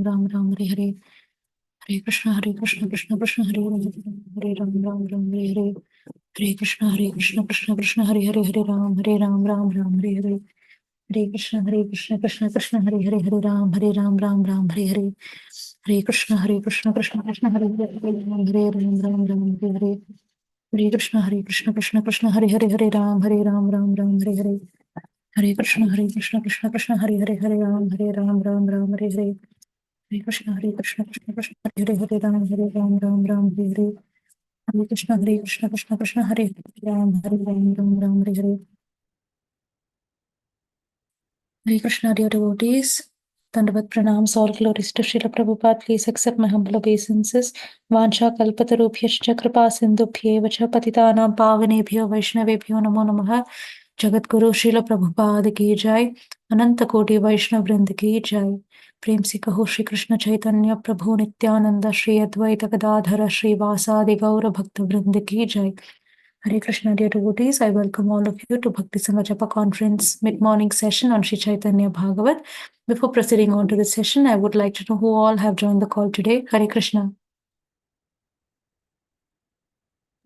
Ram Ram Hare Hare. Hare Krishna Krishna Krishna Hare Hare, Hare Ram Ram Ram Hare Hare. Hare Krishna Krishna Krishna Hare Hare, Hare Ram Ram Ram Hare Hare. Hare Krishna Krishna Krishna Hare Hare, Hare Ram Ram Hare Hare. Hare Krishna Krishna Krishna Hare Hare, Hare Ram Ram Hare Hare. Hare Krishna Krishna Krishna Hare Hare, Hare Ram Ram Hare Hare. Hare Krishna Krishna Krishna Hare Hare, Hare Ram Ram Hare Hare. Hare Krishna Krishna Krishna Hare Hare, Ram Ram Hare Hare. Hare Krishna Krishna Hare Ram Hare Hare. Hare Krishna, dear devotees. Dandavat pranams, all glories to Srila Prabhupada. Please accept my humble obeisances. Vansha kalpatarubhyascha kripa sindubhyeva cha patitanam pavanebhyo vaishnavebhyo namo namaha. Jagat Guru Srila Prabhupada ki jai. Ananta Koti Vaishnav Vrind ki jai. Prem se kaho Shri Krishna Chaitanya Prabhu Nityananda Shri Advaita Gadadhara Shri Vasadi Gaura Bhakta Vrind ki jai. Hare Krishna, dear devotees, I welcome all of you to Bhakti Sangha Japa Conference mid-morning session on Shri Caitanya Bhagavat. Before proceeding on to the session, I would like to know who all have joined the call today. Hare Krishna.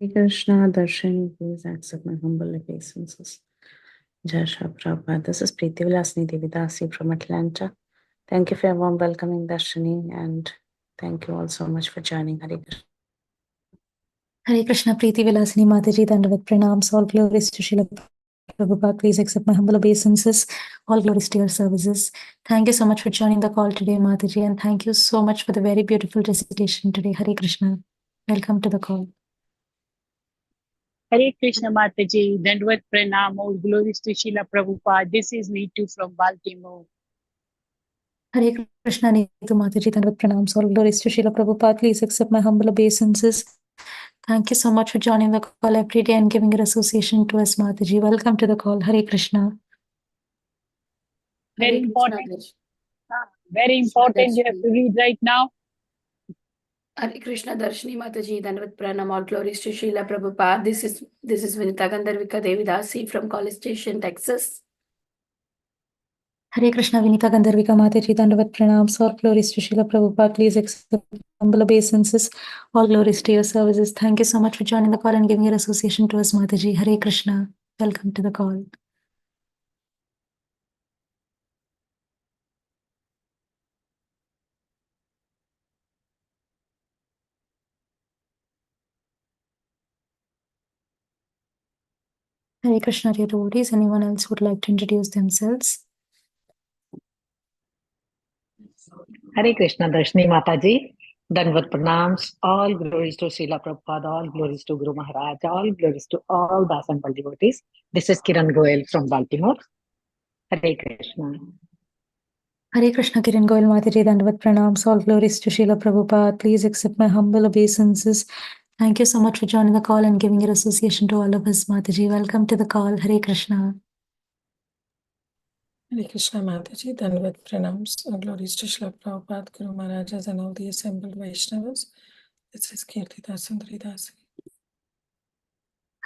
Hare Krishna, Darshan, please accept my humble obeisances. Jai Shri Prabhupada. This is Preeti Vilasini Devi Dasi from Atlanta. Thank you for your warm welcoming, Darshani, and thank you all so much for joining. Hare Krishna. Hare Krishna, Preeti Vilasini Mataji, Dandavat Pranams, all glories to Srila Prabhupada. Please accept my humble obeisances. All glories to your services. Thank you so much for joining the call today, Mataji, and thank you so much for the very beautiful recitation today. Hare Krishna. Welcome to the call. Hare Krishna Mataji, Dandvat Pranam, all glories to Srila Prabhupada. This is Neetu from Baltimore. Hare Krishna, Neetu Mataji, Dandvat Pranams, all glories to Srila Prabhupada. Please accept my humble obeisances. Thank you so much for joining the call every day and giving your association to us, Mataji. Welcome to the call. Hare Krishna. Very important. Very important. You have to read right now. Hare Krishna, Darshini Mataji, Dandavat Pranam, all glories to Srila Prabhupada. This is Vinita Gandharvika Devi Dasi from College Station, Texas. Hare Krishna, Vinita Gandharvika Mataji, Dandavat Pranams, all glories to Srila Prabhupada. Please accept humble obeisances. All glories to your services. Thank you so much for joining the call and giving your association to us, Mataji. Hare Krishna. Welcome to the call. Hare Krishna, dear devotees. Anyone else would like to introduce themselves? Hare Krishna, Darshini Mataji, Dandavat Pranams, all glories to Srila Prabhupada, all glories to Guru Maharaj, all glories to all Dasanpal devotees. This is Kiran Goel from Baltimore. Hare Krishna. Hare Krishna, Kiran Goel Mataji, Dandavat Pranams, all glories to Srila Prabhupada. Please accept my humble obeisances. Thank you so much for joining the call and giving your association to all of us, Mataji. Welcome to the call. Hare Krishna. Hare Krishna Mataji, Dandavat Pranams, all glories to Srila Prabhupada, Guru Maharajas and all the assembled Vaishnavas. This is Kirtida Sundari Dasi.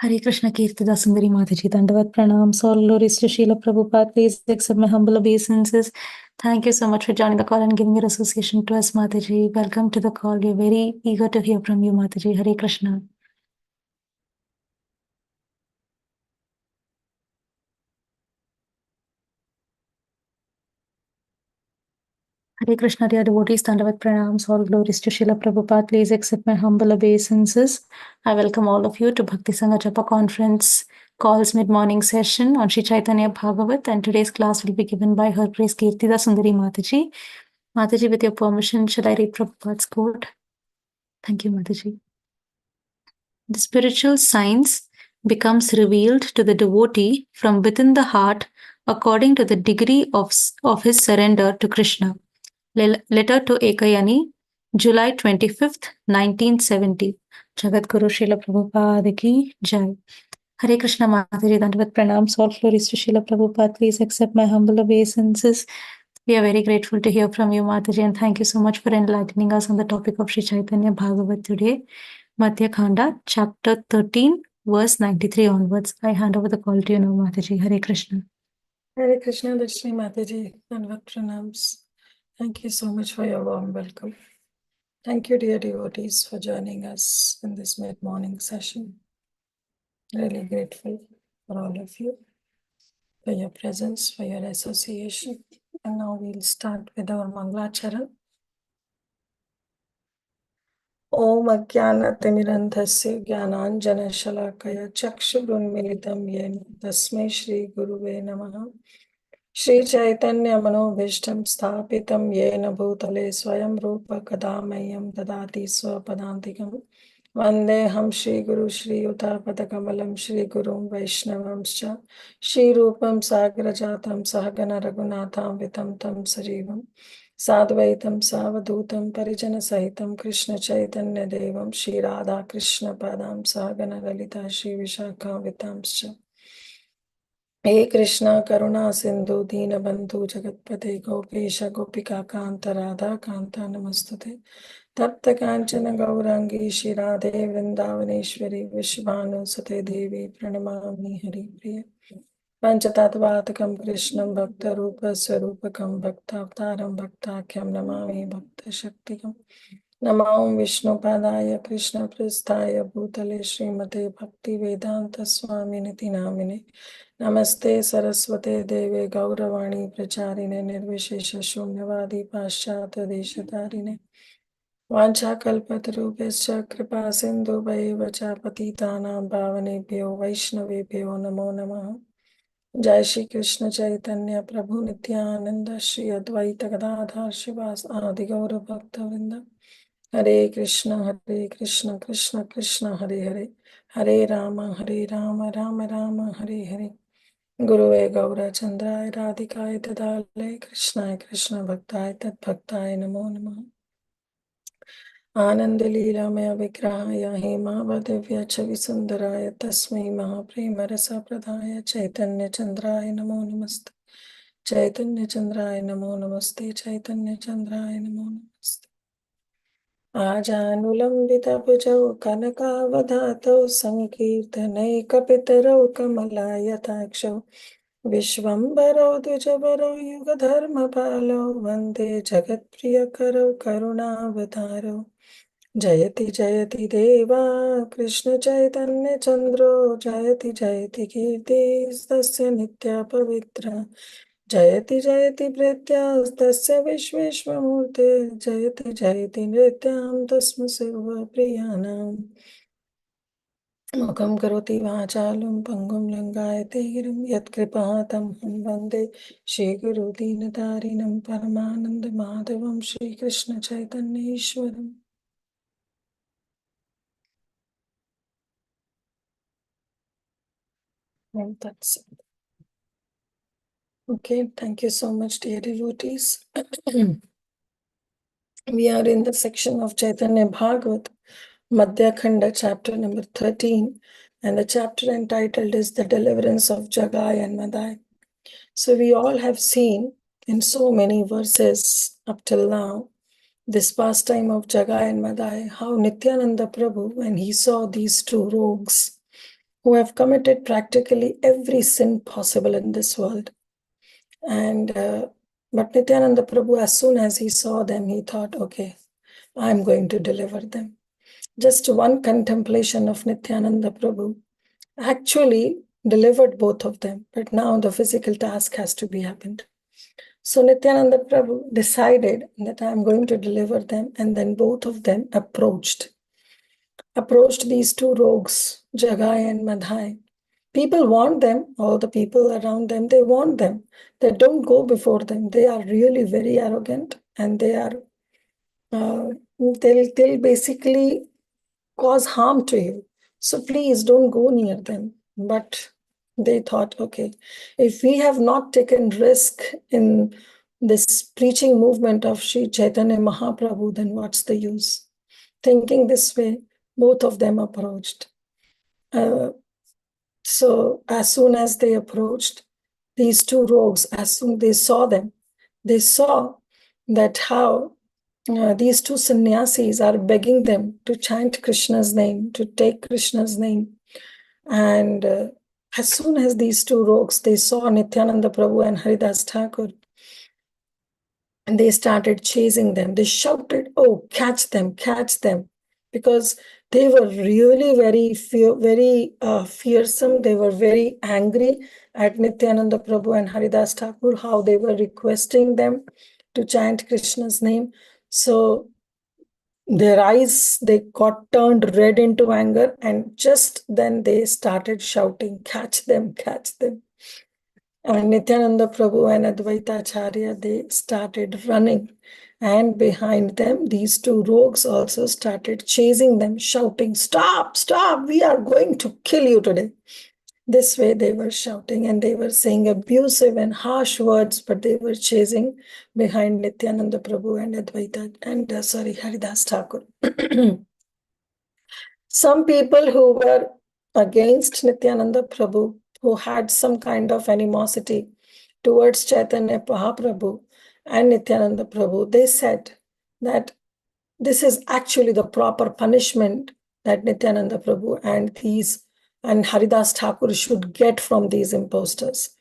Hare Krishna, Kirtida Sundari Mataji, Dandavat Pranams, all glories to Srila Prabhupada. Please accept my humble obeisances. Thank you so much for joining the call and giving your association to us, Mataji. Welcome to the call. We are very eager to hear from you, Mataji. Hare Krishna. Hare Krishna, dear devotees, Dandavat Pranams, all glories to Srila Prabhupada. Please accept my humble obeisances. I welcome all of you to Bhakti Sangha Japa Conference Calls mid-morning session on Shri Caitanya Bhagavat, and today's class will be given by Her Grace Kirtida Sundari Mataji. Mataji, with your permission, shall I read Prabhupada's quote? Thank you, Mataji. The spiritual science becomes revealed to the devotee from within the heart according to the degree of his surrender to Krishna. Letter to Ekayani, July 25th, 1970. Jagat Guru Srila Prabhupada ki jai. Hare Krishna Mataji, Dandavat Pranams, all glories to Srila Prabhupada. Please accept my humble obeisances. We are very grateful to hear from you, Mataji, and thank you so much for enlightening us on the topic of Shri Caitanya Bhagavat today. Madhya Khanda, chapter 13, verse 93 onwards. I hand over the call to you now, Mataji. Hare Krishna. Hare Krishna, Darshini Mataji, Dandavat Pranams. Thank you so much for your warm welcome. Thank you, dear devotees, for joining us in this mid-morning session. Really grateful for all of you, for your presence, for your association. And now we'll start with our Mangalacharan. Om Ajnanatimirandhasya Jnananjanashalakaya Chakshurunmilitam Yena Tasmai Shri Guruve Namaha. Shri Chaitanya Manobhishtam Sthapitam Yena Bhutale Swayam Rupa Kadamayam Dadati Swapadantikam Vandeham Shri Guru Shri Yuta Padakamalam Shri Gurum Vaishnavamscha Shri Rupam Sagrajatam Sahagana Raghunatham Vitam Tam Sarivam Sadvaitam Savadutam Parijana Sahitam Krishna Chaitanya Devam Shri Radha Krishna Padam Sahagana Lalita Shri Vishakha Vitamscha हे कृष्णा करुणा सिंधु दीनबंधु जगतपते गोपेश गोपिका कांत राधा कांता नमस्तुते तप्त कांचन गौरांगी श्रीराधे वृंदावनेश्वरी विश्वानुसुते देवी प्रणमामि हरिप्रिय पंचतत्वात्मकं कृष्णं भक्तरूपस्वरूपकं भक्तावतारं भक्ताख्यं नमामि भक्तशक्तिकं नमो विष्णुपादाय कृष्णपृष्ठाय भूतले श्रीमते भक्तिवेदान्तस्वामिनिति नामिने नमस्ते सरस्वते देवे गौरवाणी प्रचारिणे निर्विशेष शून्यवादी पाश्चात्य देशधारिणे वाञ्छाकल्पतरुभ्यश्च कृपा सिन्धुभैव च पतितानां पावनेभ्यो वैष्णवेभ्यो नमो नमः। जय श्री कृष्ण चैतन्य प्रभु नित्यानंद श्री अद्वैत गदाधर शिवास आदि गौर भक्त वृंद हरे कृष्ण कृष्ण कृष्ण हरे हरे हरे राम राम राम हरे हरे गुरुवे गौरचंद्राय राधिकाय तदालय कृष्णाय कृष्ण भक्ताय तद्भक्ताय नमो नमः। आनंद लीलामय विग्रहाय हेमावदिव्य छवि सुंदराय तस्मै महाप्रेम रस प्रदाय चैतन्य चंद्राय नमो नमस्ते चैतन्य चंद्राय नमो नमस्ते चैतन्य चंद्राय नमो नमस्ते। आजानुलंबित भुजौ कनकावधातौ संकीर्तनैकपितरौ कमलायताक्षौ विश्वम्भरौ द्विजबरौ युगधर्मपालौ वन्दे जगत्प्रियकरौ करुणावतारौ जयति जयति देवा कृष्ण चैतन्य चन्द्रो जयति जयति कीर्तिस्तस्य नित्या पवित्रा जयति जयति प्रीत्यास्तस्य विश्वेश्वमूर्ते जयति जयति नृत्यां तस्मै सर्वप्रियाणाम् मुखं करोति वाचालं पङ्गुं लङ्घयते गिरिं यत्कृपातं वन्दे श्रीगुरु दीनतारिणं परमानन्दमाधवं श्रीकृष्णचैतन्येश्वरम्। And that's it. Okay, thank you so much, dear devotees. We are in the section of Caitanya Bhagavata Madhya Khanda, chapter number 13, and the chapter entitled is The Deliverance of Jagai and Madai. So we all have seen in so many verses up till now this pastime of Jagai and Madai, how Nityananda Prabhu, when he saw these two rogues who have committed practically every sin possible in this world, and but Nityananda Prabhu, as soon as he saw them, he thought, okay, I'm going to deliver them. Just one contemplation of Nityananda Prabhu actually delivered both of them, but now the physical task has to be happened. So Nityananda Prabhu decided that I'm going to deliver them, and then both of them approached these two rogues, Jagai and Madhai. People want them, all the people around them, they want them. They don't go before them. They are really very arrogant, and they are they'll basically cause harm to you. So please don't go near them. But they thought, okay, if we have not taken risk in this preaching movement of Sri Chaitanya Mahaprabhu, then what's the use? Thinking this way, both of them approached. So as soon as they approached, these two rogues, as soon they saw them, they saw that how these two sannyasis are begging them to chant Krishna's name, to take Krishna's name. And as soon as these two rogues, they saw Nityananda Prabhu and Haridas Thakur, And they started chasing them. They shouted, "Oh, catch them, catch them," because they were really very fearsome. They were very angry at Nityananda Prabhu and Haridas Thakur, how they were requesting them to chant Krishna's name. So their eyes, they got turned red into anger, and just then they started shouting, "Catch them, catch them." And Nityananda Prabhu and Advaita Acharya, they started running. And behind them, these two rogues also started chasing them, shouting, "Stop, stop, we are going to kill you today." This way they were shouting, and they were saying abusive and harsh words, but they were chasing behind Nityananda Prabhu and Advaita, and Haridas Thakur. Some people who were against Nityananda Prabhu, who had some kind of animosity towards Chaitanya Mahaprabhu and Nityananda Prabhu, they said that this is actually the proper punishment that Nityananda Prabhu and Haridas Thakur should get from these impostors,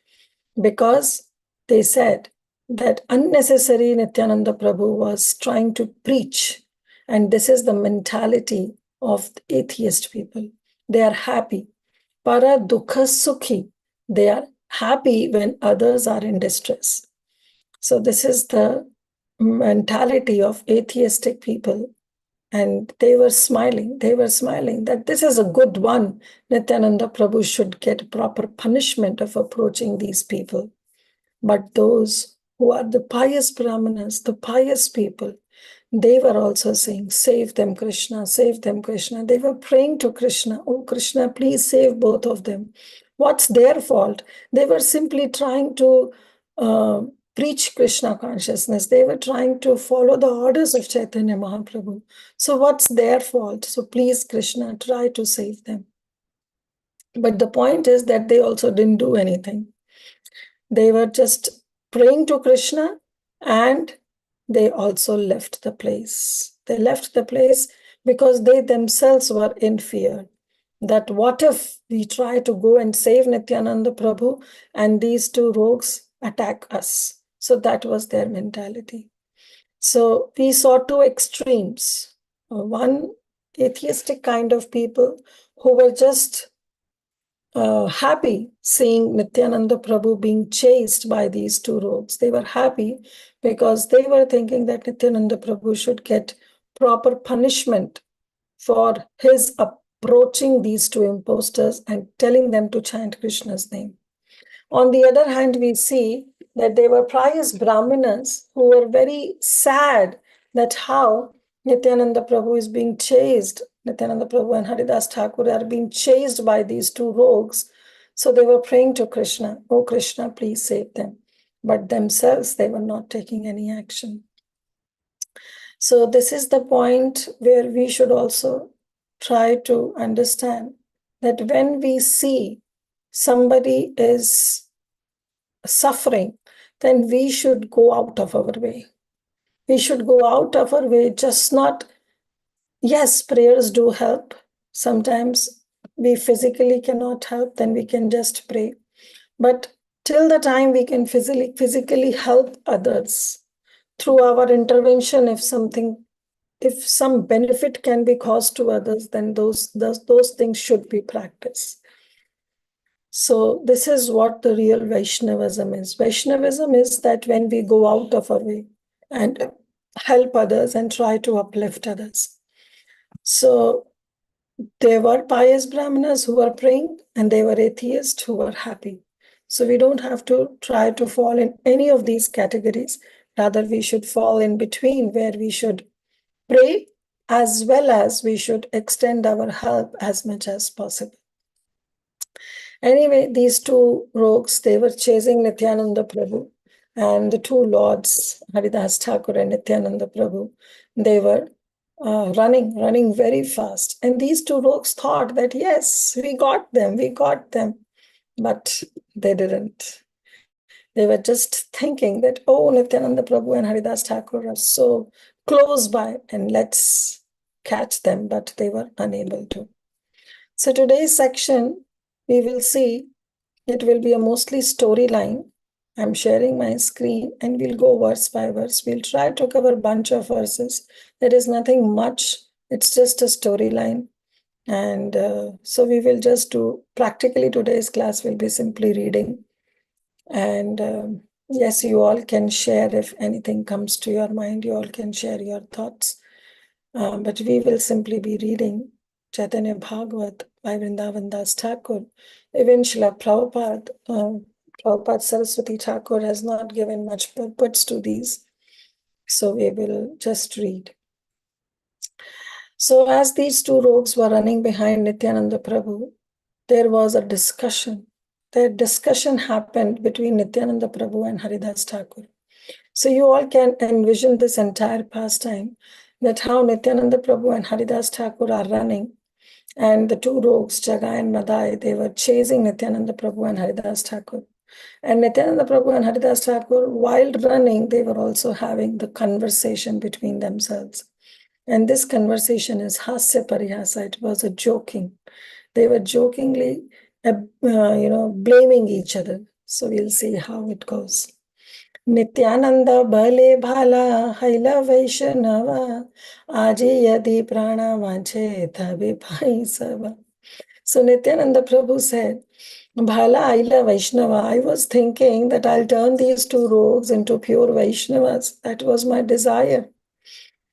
because they said that unnecessary Nityananda Prabhu was trying to preach, and this is the mentality of the atheist people. They are happy. Para dukha sukhi. They are happy when others are in distress. So this is the mentality of atheistic people. And they were smiling. They were smiling that this is a good one. Nityananda Prabhu should get proper punishment of approaching these people. But those who are the pious brahmanas, the pious people, they were also saying, "Save them, Krishna, save them, Krishna." They were praying to Krishna, "Oh, Krishna, please save both of them." What's their fault? They were simply trying to preach Krishna consciousness. They were trying to follow the orders of Chaitanya Mahaprabhu. So what's their fault? So please, Krishna, try to save them. But the point is that they also didn't do anything. They were just praying to Krishna, and they also left the place. They left the place because they themselves were in fear that what if we try to go and save Nityananda Prabhu and these two rogues attack us? So that was their mentality. So we saw two extremes. One, atheistic kind of people who were just happy seeing Nityananda Prabhu being chased by these two rogues. They were happy because they were thinking that Nityananda Prabhu should get proper punishment for his approaching these two impostors and telling them to chant Krishna's name. On the other hand, we see that they were pious brahmanas who were very sad that how Nityananda Prabhu is being chased. Nityananda Prabhu and Haridas Thakur are being chased by these two rogues. So they were praying to Krishna, "Oh Krishna, please save them." But themselves, they were not taking any action. So this is the point where we should also try to understand that when we see somebody is suffering, then we should go out of our way. We should go out of our way, just not, yes, prayers do help. Sometimes we physically cannot help, then we can just pray. But till the time we can physically help others through our intervention, if some benefit can be caused to others, then those things should be practiced. So this is what the real Vaishnavism is. Vaishnavism is that when we go out of our way and help others and try to uplift others. So there were pious brahmanas who were praying, and they were atheists who were happy. So we don't have to try to fall in any of these categories. Rather, we should fall in between, where we should pray as well as we should extend our help as much as possible. Anyway, these two rogues, they were chasing Nityananda Prabhu, and the two lords, Haridas Thakur and Nityananda Prabhu, they were running very fast. And these two rogues thought that, yes, we got them. But they didn't. They were just thinking that, oh, Nityananda Prabhu and Haridas Thakur are so close by, and let's catch them, but they were unable to. So today's section, we will see, it will be a mostly storyline, I'm sharing my screen and we'll go verse by verse. We'll try to cover a bunch of verses. There is nothing much. It's just a storyline. And so we will just do, practically today's class will be simply reading. And yes, you all can share if anything comes to your mind. You all can share your thoughts. But we will simply be reading Caitanya Bhagavata by Vrindavan Das Thakur. Even Srila Prabhupada Saraswati Thakur has not given much purports to these. So we will just read. So as these two rogues were running behind Nityananda Prabhu, there was a discussion. The discussion happened between Nityananda Prabhu and Haridas Thakur. So you all can envision this entire pastime, that how Nityananda Prabhu and Haridas Thakur are running, and the two rogues, Jagai and Madai, they were chasing Nityananda Prabhu and Haridas Thakur. And Nityananda Prabhu and Haridas Thakur, while running, they were also having the conversation between themselves. And this conversation is Hasya Parihasa. It was a joking. They were jokingly, blaming each other. So we'll see how it goes. Nityananda bhale bhala haila vaishnava aji yadi prana vanche tabe bhai sava. So Nityananda Prabhu said, Bhala Aila Vaishnava, I was thinking that I'll turn these two rogues into pure Vaishnavas. That was my desire.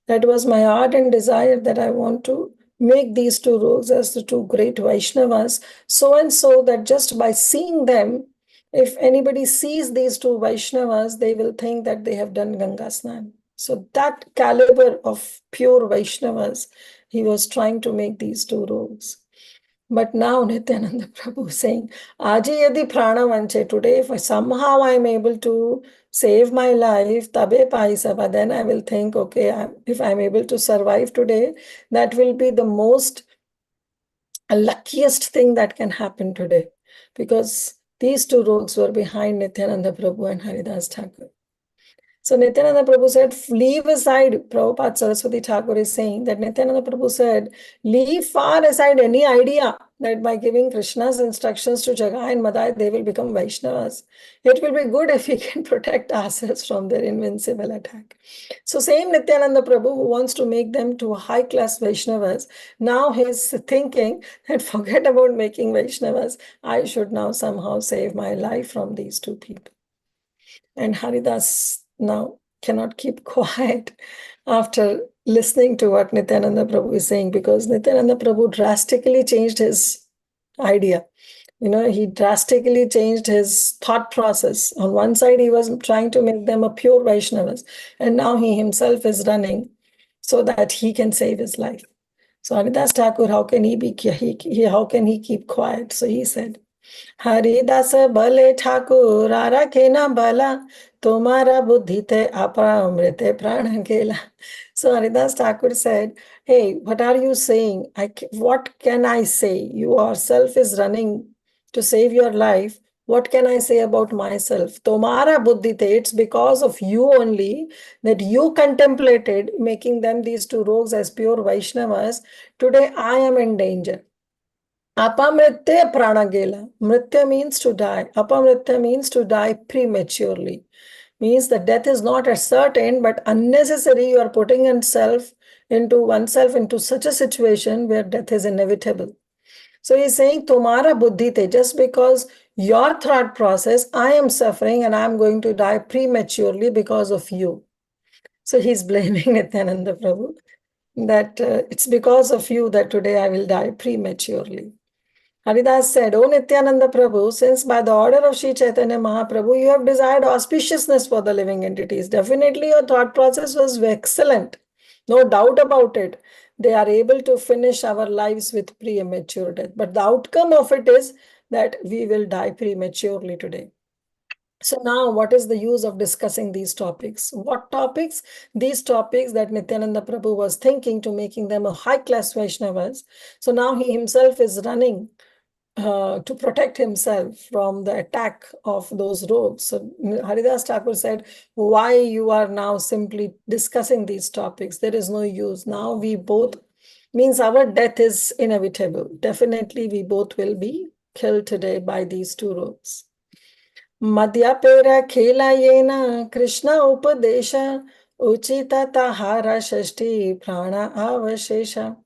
That was my ardent desire, that I want to make these two rogues as the two great Vaishnavas, so and so that just by seeing them, if anybody sees these two Vaishnavas, they will think that they have done Ganga Snan. So that caliber of pure Vaishnavas, he was trying to make these two rogues. But now Nityananda Prabhu is saying, Aji yadi prana vanche, today if somehow I'm able to save my life, tabe pai sava, then I will think, okay, if I'm able to survive today, that will be the most luckiest thing that can happen today. Because these two rogues were behind Nityananda Prabhu and Haridas Thakur. So Nityananda Prabhu said, leave aside, Prabhupada Saraswati Thakur is saying that Nityananda Prabhu said, leave far aside any idea that by giving Krishna's instructions to Jagai and Madai, they will become Vaishnavas. It will be good if we can protect ourselves from their invincible attack. So same Nityananda Prabhu who wants to make them to high-class Vaishnavas, now he's thinking that forget about making Vaishnavas, I should now somehow save my life from these two people. And Haridas now cannot keep quiet after listening to what Nityananda Prabhu is saying, because Nityananda Prabhu drastically changed his idea. He drastically changed his thought process. On one side, he was trying to make them a pure Vaishnavas, and now he himself is running so that he can save his life. So Haridas Thakur, how can he keep quiet? So he said, Haridas भले ठाकुर राखे ना भला तुम्हारा बुद्धि ते अपरामृत प्राण गेला. So Haridas Thakur said, hey, what are you saying? What can I say? You yourself is running to save your life. What can I say about myself? Tomara buddhi te, it's because of you only that you contemplated making them, these two rogues, as pure Vaishnavas. Today I am in danger. Apamritya pranagela. Mritya means to die. Apamritya means to die prematurely. Means that death is not a certain, but unnecessary. You are putting oneself into such a situation where death is inevitable. So he's saying, Tumara buddhi te, just because your thought process, I am suffering and I'm going to die prematurely because of you. So he's blaming Nityananda Prabhu that it's because of you that today I will die prematurely. Haridas said, O Nityananda Prabhu, since by the order of Sri Chaitanya Mahaprabhu, you have desired auspiciousness for the living entities. Definitely your thought process was excellent. No doubt about it. They are able to finish our lives with premature death. But the outcome of it is that we will die prematurely today. So now what is the use of discussing these topics? What topics? These topics that Nityananda Prabhu was thinking to making them a high-class Vaishnavas. So now he himself is running to protect himself from the attack of those rogues. So Haridas Thakur said, why you are now simply discussing these topics? There is no use. Now we both, means our death is inevitable. Definitely we both will be killed today by these two rogues. Madhya pera khela yena Krishna upadesha uchita tahara shashti prana avashesha.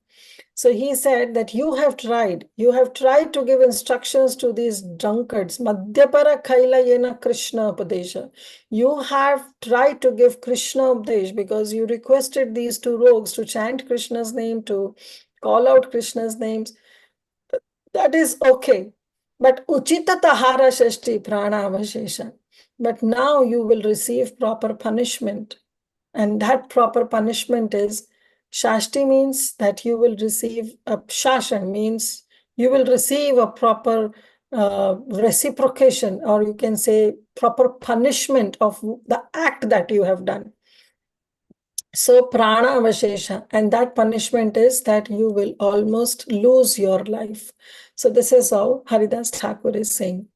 So he said that you have tried to give instructions to these drunkards. Madhyapara Kaila Yena Krishna Upadesha. You have tried to give Krishna Upadesh because you requested these two rogues to chant Krishna's name, to call out Krishna's names. That is okay. But Uchita Tahara Shashti Prana Avashesha. But now you will receive proper punishment. And that proper punishment is Shashti, means that you will receive a shashan, means you will receive a proper reciprocation, or you can say proper punishment of the act that you have done. So prana avashesha, and that punishment is that you will almost lose your life. So this is how Haridas Thakur is saying.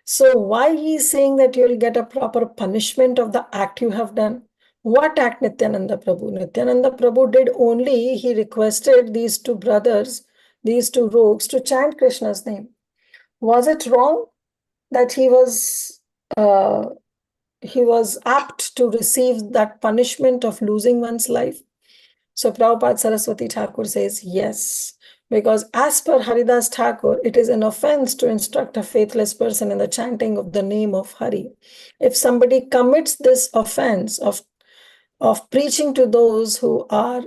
So why he is saying that you will get a proper punishment of the act you have done? What act Nityananda Prabhu? Nityananda Prabhu did only, he requested these two brothers, these two rogues, to chant Krishna's name. Was it wrong that he was apt to receive that punishment of losing one's life? So Prabhupada Saraswati Thakur says yes, because as per Haridas Thakur, it is an offense to instruct a faithless person in the chanting of the name of Hari. If somebody commits this offense of preaching to those who are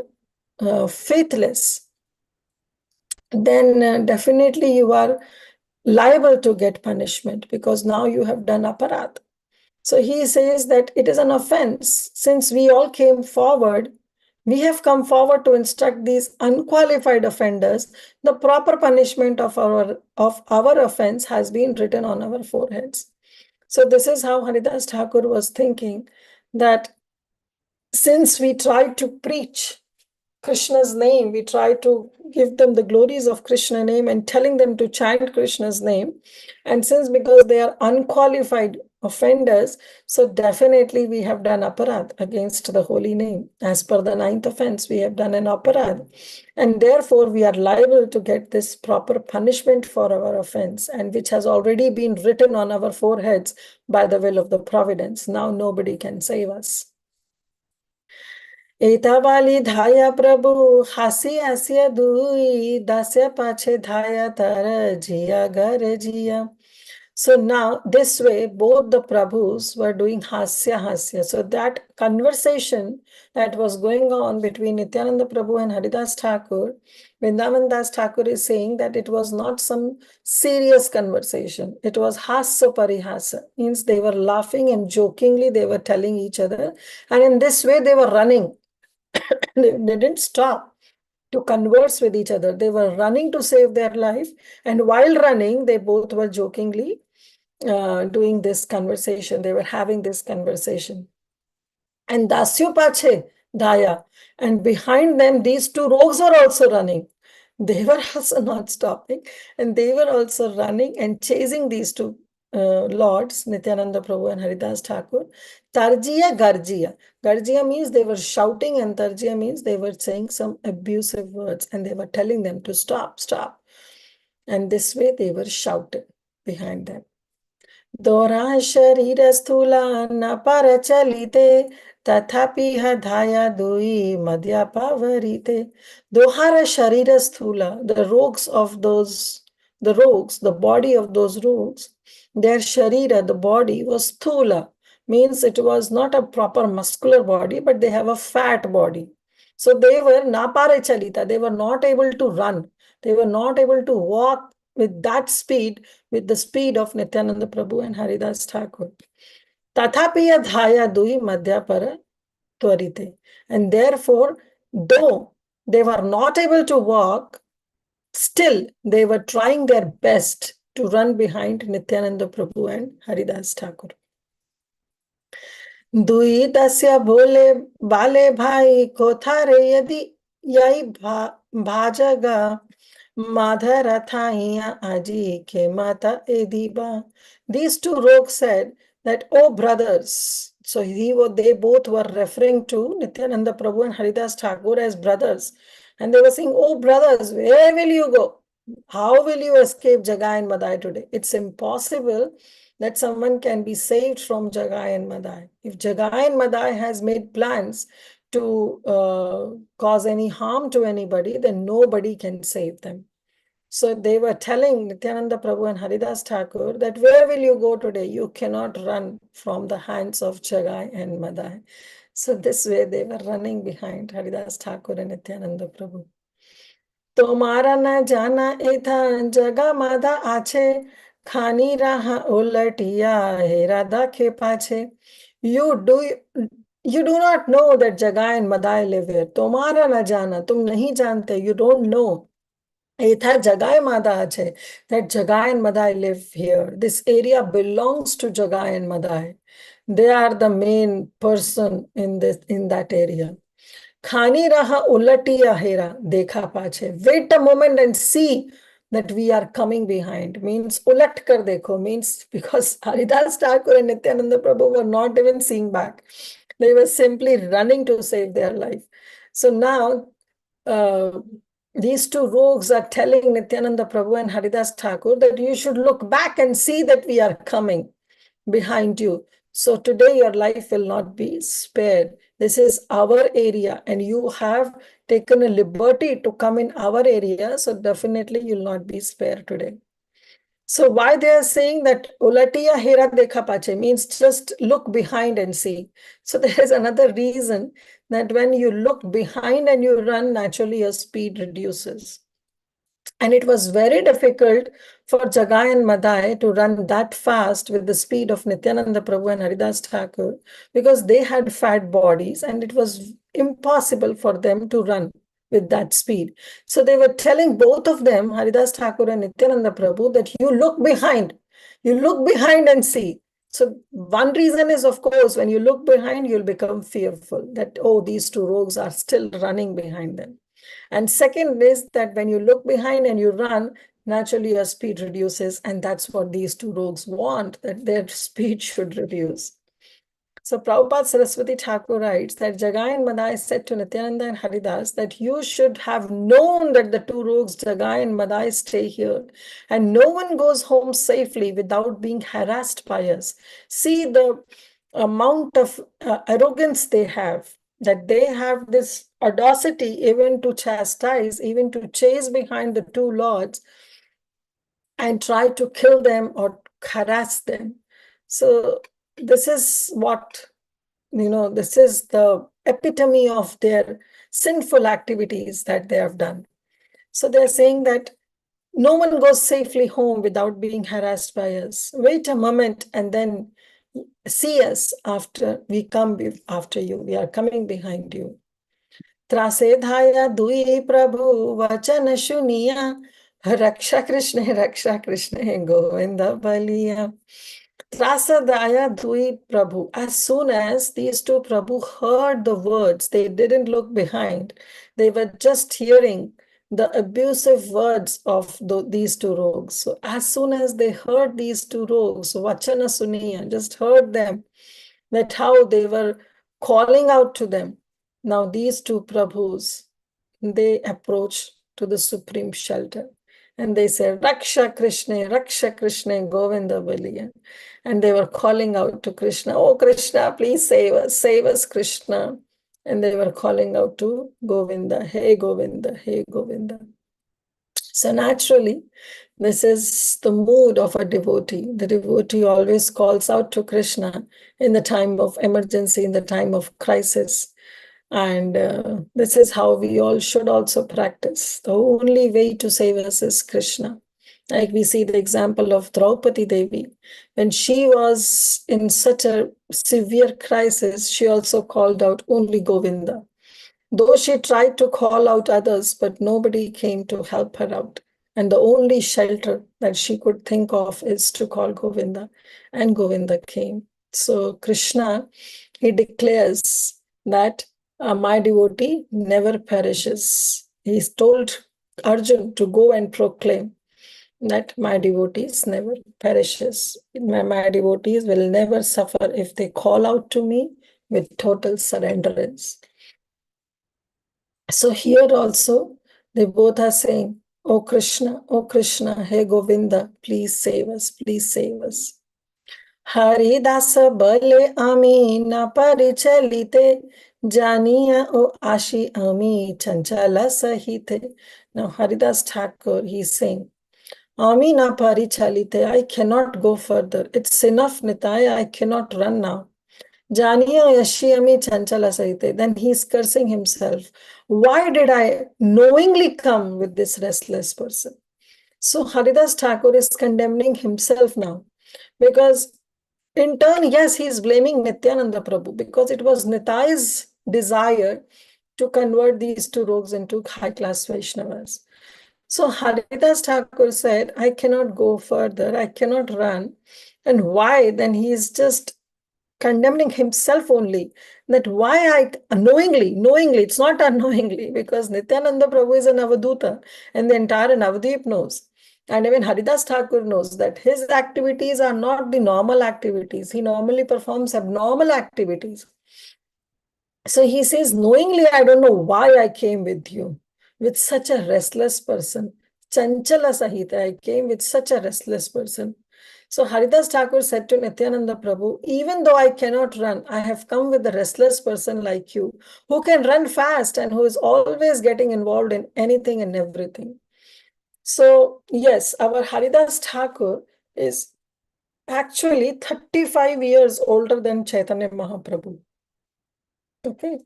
faithless, then definitely you are liable to get punishment, because now you have done aparadh. So he says that it is an offense. Since we all came forward, we have come forward to instruct these unqualified offenders. The proper punishment of our offense has been written on our foreheads. So this is how Haridas Thakur was thinking, that since we tried to preach Krishna's name, we try to give them the glories of Krishna name and telling them to chant Krishna's name. And since because they are unqualified offenders, so definitely we have done aparadh against the holy name. As per the 9th offense, we have done an aparadh. And therefore we are liable to get this proper punishment for our offense, and which has already been written on our foreheads by the will of the providence. Now nobody can save us. एतावाली धाया प्रभु हासी हासिया दुई दास्य पाछे धाया तर जिया घर जिया. So now this way both the Prabhus were doing hasya hasya. So that conversation that was going on between Nityananda Prabhu and Haridas Thakur, Vrindavan Das Thakur is saying that it was not some serious conversation. It was hasya parihasa, means they were laughing and jokingly they were telling each other, and in this way they were running. They didn't stop to converse with each other. They were running to save their life. And while running, they both were jokingly doing this conversation. They were having this conversation. And Dasyu Pache, Daya. And behind them, these two rogues were also running. They were also not stopping. And they were also running and chasing these two lords, Nityananda Prabhu and Haridas Thakur. Tarjiya Garjiya. Garjiya means they were shouting, and Tarjiya means they were saying some abusive words, and they were telling them to stop, stop. And this way they were shouting behind them. दोरा शरीर स्थूला न पर चलिते तथापि धाया दुई मध्या पावरिते. Dohara sharira sthula, the rogues, the body of those rogues, their sharira, the body, was sthula, means it was not a proper muscular body, but they have a fat body. So they were napare chalita, they were not able to run, they were not able to walk with that speed, with the speed of Nityananda Prabhu and Haridas Thakur. Tathapiya dhaya dui madhya para tvarite. And therefore, though they were not able to walk, still they were trying their best to run behind Nityananda Prabhu and Haridas Thakur. Dui dasya bole bale bhai kothare yadi yai bhajaga Madharathahiya aji ke mata ediba. These two rogues said that, oh brothers. So they both were referring to Nityananda Prabhu and Haridas Thakur as brothers. And they were saying, oh brothers, where will you go? How will you escape Jagai and Madai today? It's impossible that someone can be saved from Jagai and Madai. If Jagai and Madai has made plans to cause any harm to anybody, then nobody can save them. So they were telling Nityananda Prabhu and Haridas Thakur that where will you go today? You cannot run from the hands of Jagai and Madai. So this way they were running behind Haridas Thakur and Nityananda Prabhu. तुम्हारा न जाना एथा जगा मादा आछे खानी रहा उलटिया हे राधा के पाछे you do not know that Jagai and Madai live here. तुम्हारा न जाना, तुम नहीं जानते, you don't know. Etha Jagai Mada ache, that Jagai and Madai live here. This area belongs to Jagai and Madai. They are the main person in that area. Khani raha ulatiya hera dekha pache. Wait a moment and see that we are coming behind. Means ulat kar dekho. Means because Haridas Thakur and Nityananda Prabhu were not even seeing back. They were simply running to save their life. So now these two rogues are telling Nityananda Prabhu and Haridas Thakur that you should look back and see that we are coming behind you. So today your life will not be spared. This is our area and you have taken a liberty to come in our area. So definitely you'll not be spared today. So why they are saying that ulatiya hera dekha pache means just look behind and see. So there is another reason that when you look behind and you run, naturally your speed reduces. And it was very difficult for Jagai and Madai to run that fast with the speed of Nityananda Prabhu and Haridas Thakur because they had fat bodies and it was impossible for them to run with that speed. So they were telling both of them, Haridas Thakur and Nityananda Prabhu, that you look behind and see. So one reason is, of course, when you look behind, you'll become fearful that, oh, these two rogues are still running behind them. And second is that when you look behind and you run, naturally your speed reduces. And that's what these two rogues want, that their speed should reduce. So Prabhupada Saraswati Thakur writes that Jagai and Madai said to Nityananda and Haridas that you should have known that the two rogues Jagai and Madai stay here and no one goes home safely without being harassed by us. See the amount of arrogance they have, that they have this audacity even to chastise, even to chase behind the two lords and try to kill them or harass them. So this is what, this is the epitome of their sinful activities that they have done. So they're saying that no one goes safely home without being harassed by us. Wait a moment and then see us after we come after you. We are coming behind you. त्रासे धाया दुई प्रभु वचन सुनिया रक्षा Krishna Govind Ballia. Trasadaya Dui Prabhu. As soon as these two Prabhu heard the words, they didn't look behind. They were just hearing the abusive words of these two rogues. So as soon as they heard these two rogues, Vachana Suniya, just heard them, that how they were calling out to them. Now these two Prabhus, they approach to the supreme shelter. And they said, Raksha Krishna, Govinda Baliya. And they were calling out to Krishna, oh Krishna, please save us, Krishna. And they were calling out to Govinda, hey Govinda, hey Govinda. So naturally, this is the mood of a devotee. The devotee always calls out to Krishna in the time of emergency, in the time of crisis. And this is how we all should also practice. The only way to save us is Krishna. Like we see the example of Draupadi Devi. When she was in such a severe crisis, she also called out only Govinda. Though she tried to call out others, but nobody came to help her out. And the only shelter that she could think of is to call Govinda. And Govinda came. So Krishna, he declares that my devotee never perishes. He's told Arjun to go and proclaim that my devotees never perishes. My devotees will never suffer if they call out to me with total surrenderance. So here also, they both are saying, O Krishna, Hey Govinda, please save us, please save us. Haridas बले आमी न परिचलिते जानिया ओ आशी आमी chanchala sahite. Now Haridas Thakur, he's saying, Ami na parichalite, I cannot go further. It's enough, Nitai, I cannot run now. Janiya Yashyami Chanchala Sahite. Then he's cursing himself. Why did I knowingly come with this restless person? So Haridas Thakur is condemning himself now. Because in turn, yes, he's blaming Nityananda Prabhu because it was Nitai's desire to convert these two rogues into high-class Vaishnavas. So Haridas Thakur said, I cannot go further, I cannot run. And why? Then he is just condemning himself only. That why I knowingly, it's not unknowingly, because Nityananda Prabhu is an Avaduta and the entire Navadvip knows. And even Haridas Thakur knows that his activities are not the normal activities. He normally performs abnormal activities. So he says, knowingly, I don't know why I came with you, with such a restless person. Chanchala Sahita, I came with such a restless person. So Haridas Thakur said to Nityananda Prabhu, even though I cannot run, I have come with a restless person like you, who can run fast and who is always getting involved in anything and everything. So yes, our Haridas Thakur is actually 35 years older than Chaitanya Mahaprabhu. Okay.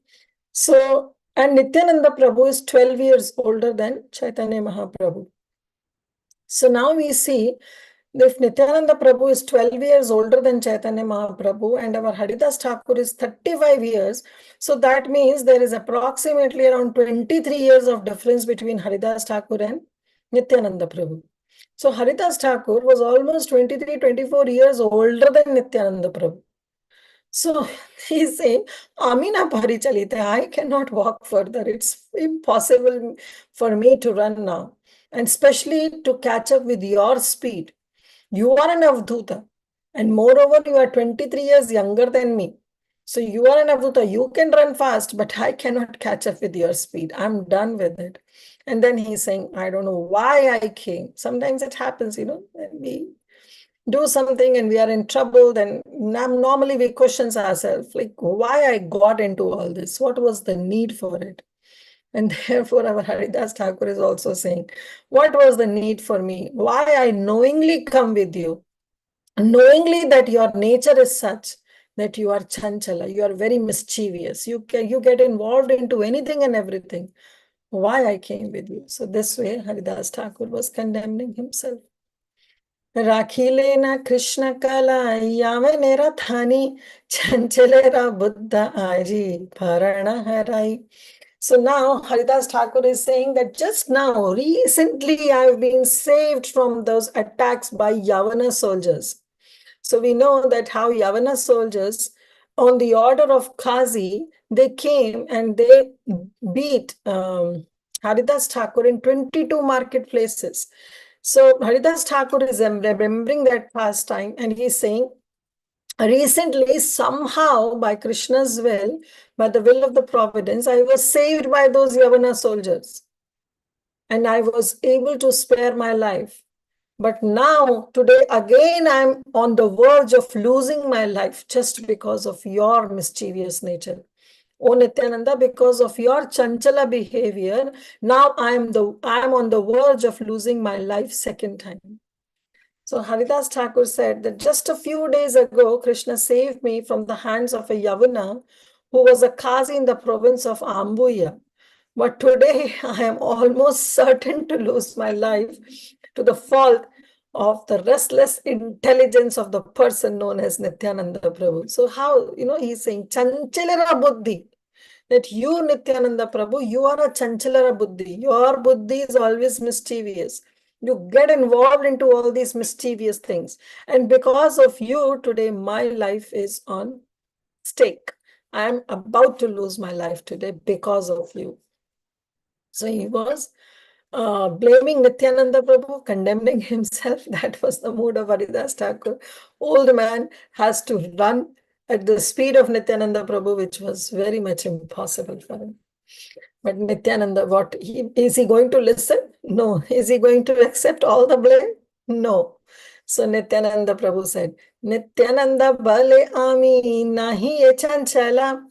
So, and Nityananda Prabhu is 12 years older than Chaitanya Mahaprabhu. So now we see if Nityananda Prabhu is 12 years older than Chaitanya Mahaprabhu and our Haridas Thakur is 35 years, so that means there is approximately around 23 years of difference between Haridas Thakur and Nityananda Prabhu. So Haridas Thakur was almost 23, 24 years older than Nityananda Prabhu. So he's saying, Amina Parichalita, I cannot walk further. It's impossible for me to run now. And especially to catch up with your speed. You are an Avdhuta. And moreover, you are 23 years younger than me. So you are an Avdhuta. You can run fast, but I cannot catch up with your speed. I'm done with it. And then he's saying, I don't know why I came. Sometimes it happens, we do something and we are in trouble, then normally we question ourselves, like why I got into all this, what was the need for it? And therefore our Haridas Thakur is also saying, what was the need for me? Why I knowingly come with you, knowingly that your nature is such that you are chanchala, you are very mischievous, you get involved into anything and everything. Why I came with you? So this way Haridas Thakur was condemning himself. राखिलेना Krishna कला यावे नेरा थानी चंचलेरा बुद्ध आजी भरण हराई. So now Haridas Thakur is saying that just now, recently, I have been saved from those attacks by Yavana soldiers. So we know that how Yavana soldiers, on the order of Qazi, they came and they beat Haridas Thakur in 22 marketplaces. So Haridas Thakur is remembering that past time and he's saying, recently, somehow, by Krishna's will, by the will of the providence, I was saved by those Yavana soldiers. And I was able to spare my life. But now, today, again, I'm on the verge of losing my life just because of your mischievous nature. O Nityananda, because of your chanchala behavior, now I'm on the verge of losing my life second time. So Haridas Thakur said that just a few days ago, Krishna saved me from the hands of a Yavana who was a Qazi in the province of Ambuya. But today I am almost certain to lose my life to the fault of the restless intelligence of the person known as Nityananda Prabhu. So how, he's saying, Chanchalera Buddhi, that you, Nityananda Prabhu, you are a Chanchalara Buddhi. Your Buddhi is always mischievous. You get involved into all these mischievous things. And because of you, today my life is on stake. I am about to lose my life today because of you. So he was blaming Nityananda Prabhu, condemning himself. That was the mood of Haridas Thakur. Old man has to run at the speed of Nityananda Prabhu, which was very much impossible for him. But Nityananda, is he going to listen? No. Is he going to accept all the blame? No. So Nityananda Prabhu said, Nityananda bale ami nahi ye chanchala,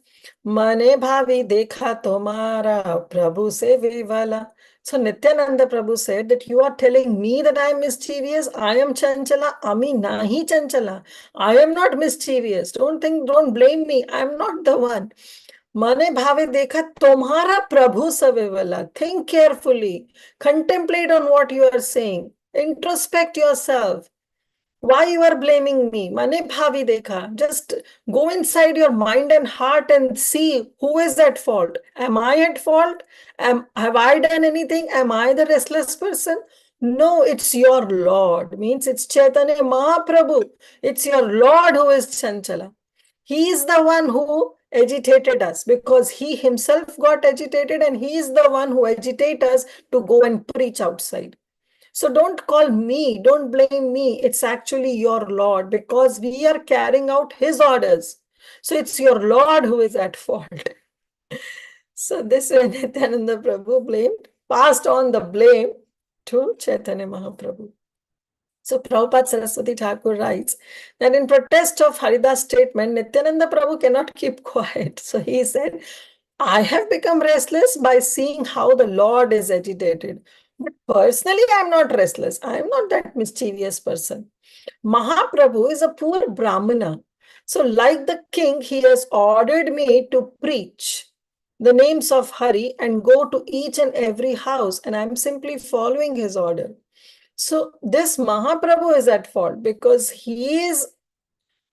mane bhavi dekha tomara Prabhu se vivala. So Nityananda Prabhu said that you are telling me that I am mischievous. I am chanchala, ami nahi chanchala. I am not mischievous. Don't blame me. I am not the one. Mane bhave dekha tomhara Prabhu savivala. Think carefully. Contemplate on what you are saying. Introspect yourself. Why you are blaming me? Mane bhavi dekha. Just go inside your mind and heart and see who is at fault. Am I at fault? Have I done anything? Am I the restless person? No, it's your Lord. Means it's Chaitanya Mahaprabhu. It's your Lord who is Chanchala. He is the one who agitated us because he himself got agitated, and he is the one who agitates us to go and preach outside. So don't call me, don't blame me. It's actually your Lord because we are carrying out his orders. So it's your Lord who is at fault. So this way Nityananda Prabhu passed on the blame to Chaitanya Mahaprabhu. So Prabhupada Saraswati Thakur writes that in protest of Haridas' statement, Nityananda Prabhu cannot keep quiet. So he said, I have become restless by seeing how the Lord is agitated. But personally, I am not restless. I am not that mischievous person. Mahaprabhu is a poor Brahmana. So like the king, he has ordered me to preach the names of Hari and go to each and every house. And I'm simply following his order. So this Mahaprabhu is at fault because he is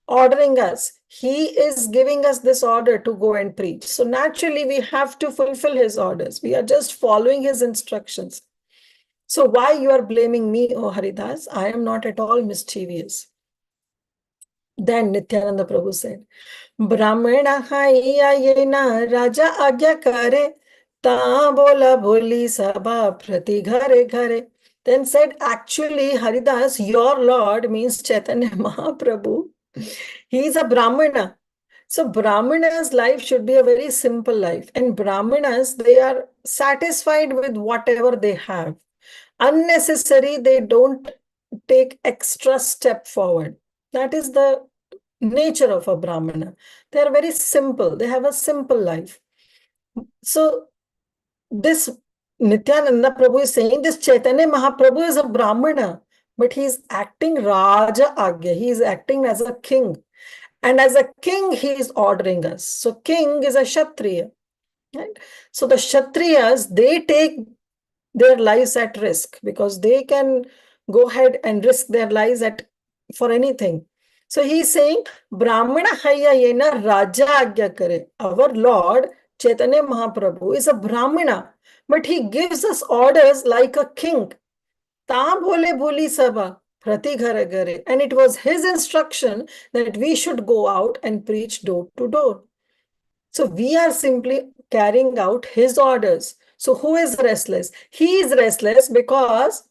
ordering us. He is giving us this order to go and preach. So naturally, we have to fulfill his orders. We are just following his instructions. So why you are blaming me, O Haridas? I am not at all mischievous. Then Nityananda Prabhu said, Brahmana haiya yena raja agya kare, ta bola boli sabha prati ghare ghare. Then said, actually, Haridas, your Lord means Chaitanya Mahaprabhu. He is a Brahmana. So Brahmana's life should be a very simple life. And Brahmanas, they are satisfied with whatever they have. Unnecessary, they don't take extra step forward. That is the nature of a Brahmana. They are very simple. They have a simple life. So this Nityananda Prabhu is saying this Chaitanya Mahaprabhu is a Brahmana, but he is acting Raja Agya. He is acting as a king. And as a king, he is ordering us. So king is a Kshatriya. Right? So the Kshatriyas, they take their lives at risk because they can go ahead and risk their lives for anything. So he is saying, Brahmana Haya Yena Raja Agya Kare. Our Lord Chaitanya Mahaprabhu is a Brahmana, but he gives us orders like a king. Ta bole boli sabha prati ghare ghare. And it was his instruction that we should go out and preach door to door. So we are simply carrying out his orders. So who is restless? He is restless because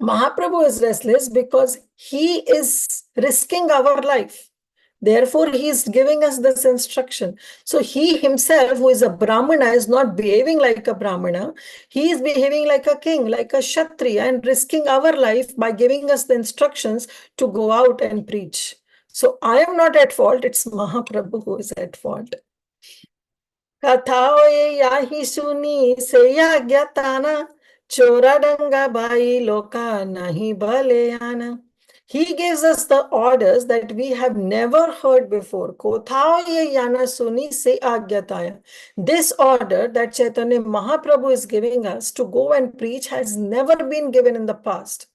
Mahaprabhu is restless because he is risking our life. Therefore, he is giving us this instruction. So he himself, who is a Brahmana, is not behaving like a Brahmana. He is behaving like a king, like a Kshatriya, and risking our life by giving us the instructions to go out and preach. So I am not at fault. It's Mahaprabhu who is at fault. Kathaoye yahi suni seya gyatana chora danga bai loka nahi balayana. He gives us the orders that we have never heard before. Kothaoye yana suni se agyataya. This order that Chaitanya Mahaprabhu is giving us to go and preach has never been given in the past.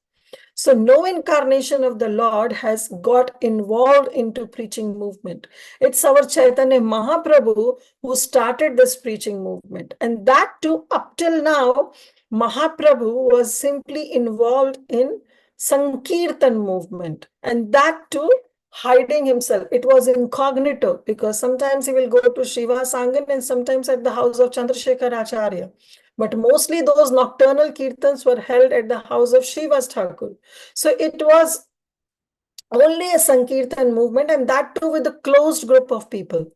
So no incarnation of the Lord has got involved into preaching movement. It's our Chaitanya Mahaprabhu who started this preaching movement. And that too, up till now, Mahaprabhu was simply involved in Sankirtan movement. And that too, hiding himself. It was incognito because sometimes he will go to Shiva Sangan and sometimes at the house of Chandrasekhar Acharya. But mostly those nocturnal kirtans were held at the house of Srivas Thakur. So it was only a Sankirtan movement, and that too with a closed group of people.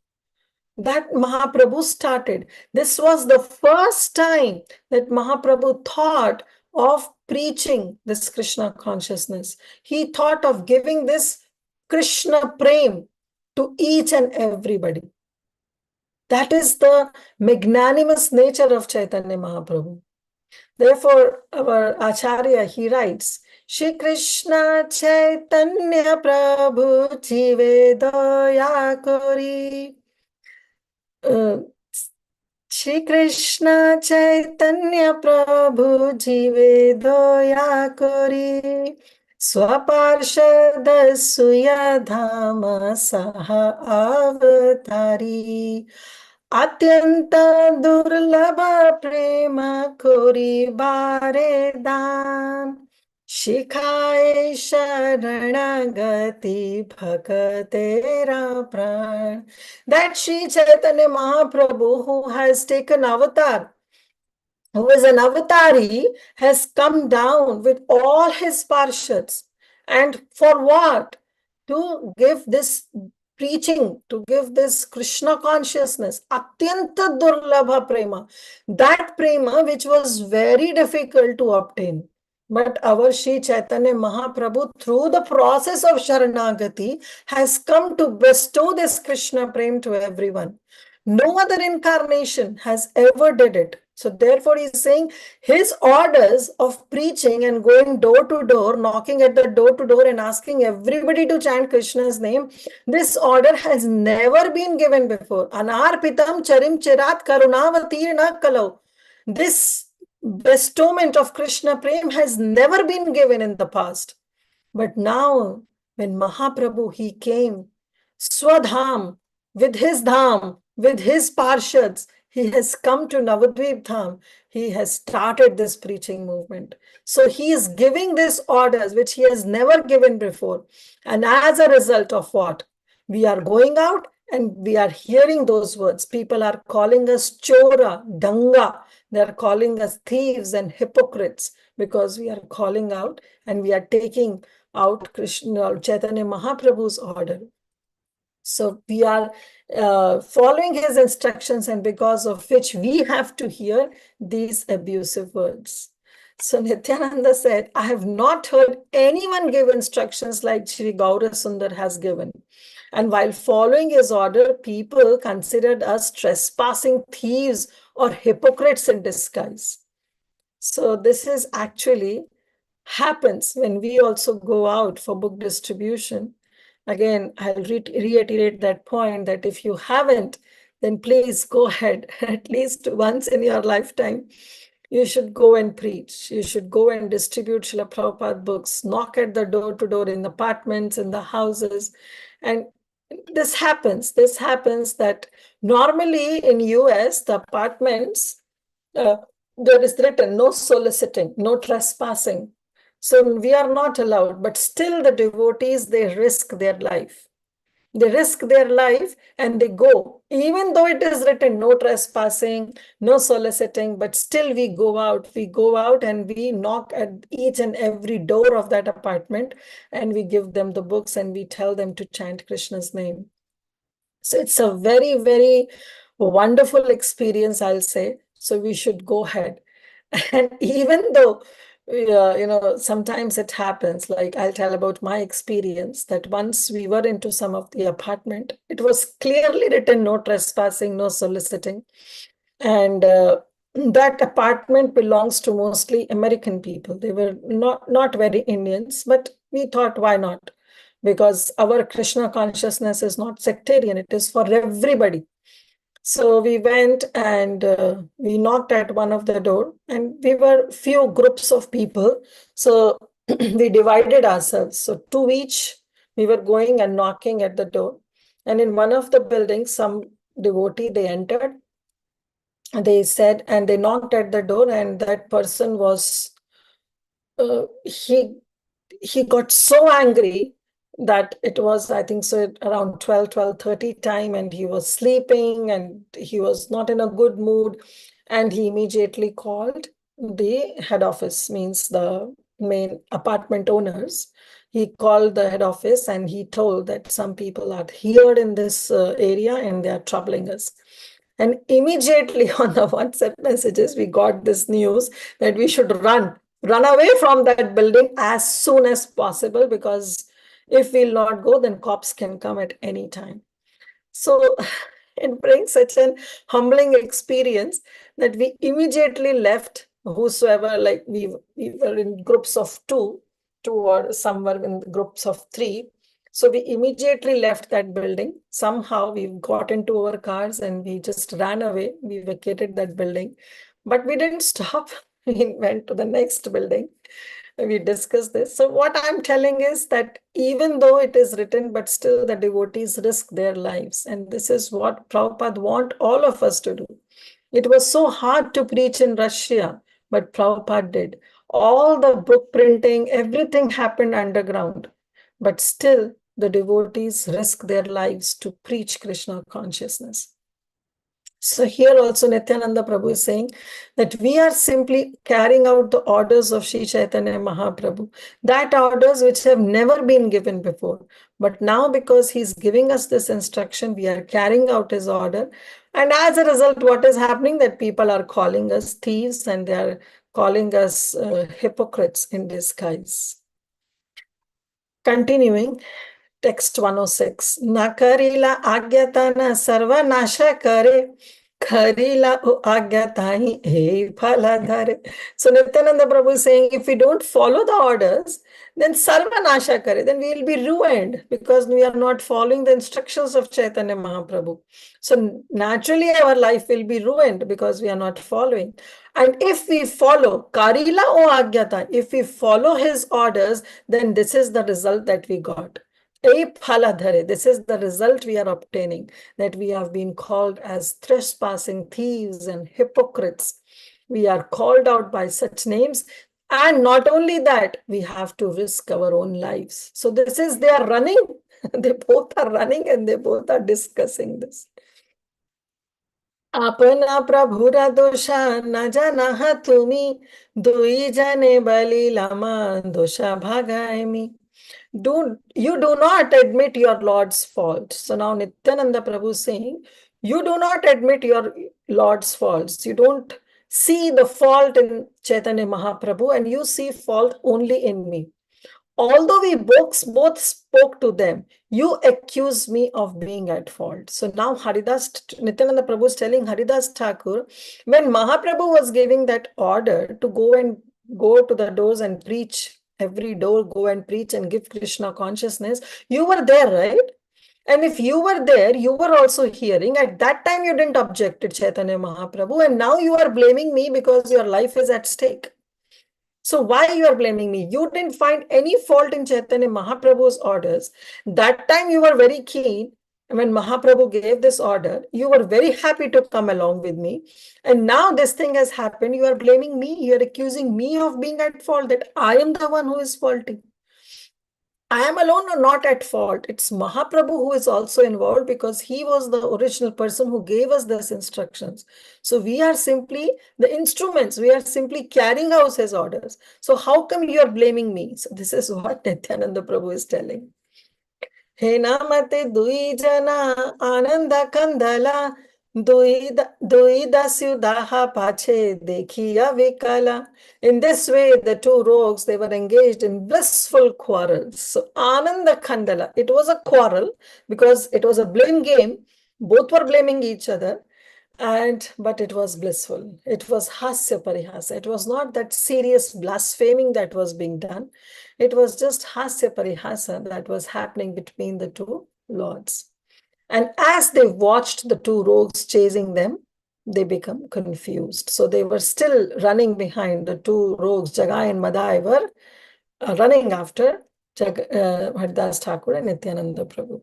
That Mahaprabhu started. This was the first time that Mahaprabhu thought of preaching this Krishna consciousness. He thought of giving this Krishna prem to each and everybody. That is the magnanimous nature of Chaitanya Mahaprabhu. Therefore, our Acharya, he writes, Shri Krishna Chaitanya Prabhu Jive Daya Kori. Shri Krishna Chaitanya Prabhu Jive Daya Kori. Swaparshad Suya Dhama Saha Avatari. Atyanta Durlabha Prema Kori Bare Dan. Shikhaye Sharanagati Bhakatera Pran. That Sri Chaitanya Mahaprabhu, who has taken avatar, who is an avatari, has come down with all his parshads. And for what? To give this preaching, to give this Krishna consciousness, Atyanta Durlabha Prema, that prema which was very difficult to obtain. But our Sri Chaitanya Mahaprabhu, through the process of Sharanagati, has come to bestow this Krishna prem to everyone. No other incarnation has ever did it. So therefore he's saying his orders of preaching and going door to door, knocking at the door to door and asking everybody to chant Krishna's name, this order has never been given before. Anarpitam charim chirat karunavatirna kalau. This bestowment of Krishna prem has never been given in the past. But now when Mahaprabhu, he came, Swadham, with his dham, with his parshads, he has come to Navadvip Dham. He has started this preaching movement. So he is giving these orders which he has never given before. And as a result of what? We are going out and we are hearing those words. People are calling us chora, danga. They are calling us thieves and hypocrites because we are calling out and we are taking out Krishna, Chaitanya Mahaprabhu's order. So we are following his instructions, and because of which we have to hear these abusive words. So Nityananda said, I have not heard anyone give instructions like Sri Gaura Sundar has given. And while following his order, people considered us trespassing thieves or hypocrites in disguise. So this is actually happens when we also go out for book distribution. Again, I'll reiterate that point that if you haven't, then please go ahead. At least once in your lifetime, you should go and preach. You should go and distribute Srila Prabhupada books, knock at the door to door in the apartments, in the houses. And this happens that normally in US, the apartments, there is written no soliciting, no trespassing. So we are not allowed, but still the devotees, they risk their life. They risk their life and they go, even though it is written no trespassing, no soliciting, but still we go out and we knock at each and every door of that apartment and we give them the books and we tell them to chant Krishna's name. So it's a very, very wonderful experience, I'll say. So we should go ahead. And even though sometimes it happens, like I'll tell about my experience, that once we were into some of the apartment, it was clearly written no trespassing, no soliciting. And that apartment belongs to mostly American people. They were not very Indians, but we thought, why not? Because our Krishna consciousness is not sectarian, it is for everybody. So we went and we knocked at one of the door, and we were few groups of people. So we divided ourselves. So two each, we were going and knocking at the door. And in one of the buildings, some devotee, they entered. They said, and they knocked at the door, and that person was, he got so angry that it was, I think so, around 12:30 time, and he was sleeping and he was not in a good mood. And he immediately called the head office, means the main apartment owners. He called the head office and he told that some people are here in this area and they are troubling us. And immediately on the WhatsApp messages, we got this news that we should run run away from that building as soon as possible, because if we'll not go, then cops can come at any time. So it brings such an humbling experience that we immediately left whosoever, like we were in groups of two or some were in groups of three. So we immediately left that building. Somehow we got into our cars and we just ran away. We vacated that building, but we didn't stop. We went to the next building. We discussed this. So what I'm telling is that even though it is written, but still the devotees risk their lives. And this is what Prabhupada want all of us to do. It was so hard to preach in Russia, but Prabhupada did. All the book printing, everything happened underground. But still, the devotees risk their lives to preach Krishna consciousness. So here also Nityananda Prabhu is saying that we are simply carrying out the orders of Sri Chaitanya Mahaprabhu, that orders which have never been given before. But now because he's giving us this instruction, we are carrying out his order. And as a result, what is happening? That people are calling us thieves and they are calling us hypocrites in disguise. Continuing, text 106. Nakarila agyatana sarva nasha kare. Karila agyatahi he phaladhare. So Nityananda Prabhu is saying, if we don't follow the orders, then sarva nasha kare, then we will be ruined because we are not following the instructions of Chaitanya Mahaprabhu. So naturally our life will be ruined because we are not following. And if we follow Karila o Agyata, if we follow his orders, then this is the result that we got. This is the result we are obtaining, that we have been called as trespassing thieves and hypocrites. We are called out by such names. And not only that, we have to risk our own lives. So this is, they are running. They both are running and they both are discussing this. अपना प्रभुरा दोषा न जाना तुम्ही दुई जने बली लमा दोषा भागायमी. You do not admit your Lord's fault. So now Nityananda Prabhu is saying, you do not admit your Lord's faults. You don't see the fault in Chaitanya Mahaprabhu and you see fault only in me. Although we both spoke to them, you accuse me of being at fault. So now Nityananda Prabhu is telling Haridas Thakur, when Mahaprabhu was giving that order to go to the doors and preach, every door go and preach and give Krishna consciousness, you were there, right? And if you were there, you were also hearing. At that time, you didn't object to Chaitanya Mahaprabhu, and now you are blaming me because your life is at stake. So why you are blaming me? You didn't find any fault in Chaitanya Mahaprabhu's orders. That time you were very keen. When Mahaprabhu gave this order, you were very happy to come along with me. And now this thing has happened. You are blaming me. You are accusing me of being at fault, that I am the one who is faulty. I am alone or not at fault. It's Mahaprabhu who is also involved because he was the original person who gave us these instructions. So we are simply the instruments. We are simply carrying out his orders. So how come you are blaming me? So this is what Nityananda Prabhu is telling. He namate dui jana ananda kandala dui dasyudaha pache dekhiya vikala. In this way, the two rogues, they were engaged in blissful quarrels. So Ananda Khandala, it was a quarrel because it was a blame game. Both were blaming each other. But it was blissful. It was hasya parihasa. It was not that serious blaspheming that was being done. It was just hasya parihasa that was happening between the two lords. And as they watched the two rogues chasing them, they become confused. So they were still running behind the two rogues. Jagai and Madai were running after Haridas Thakur and Nityananda Prabhu.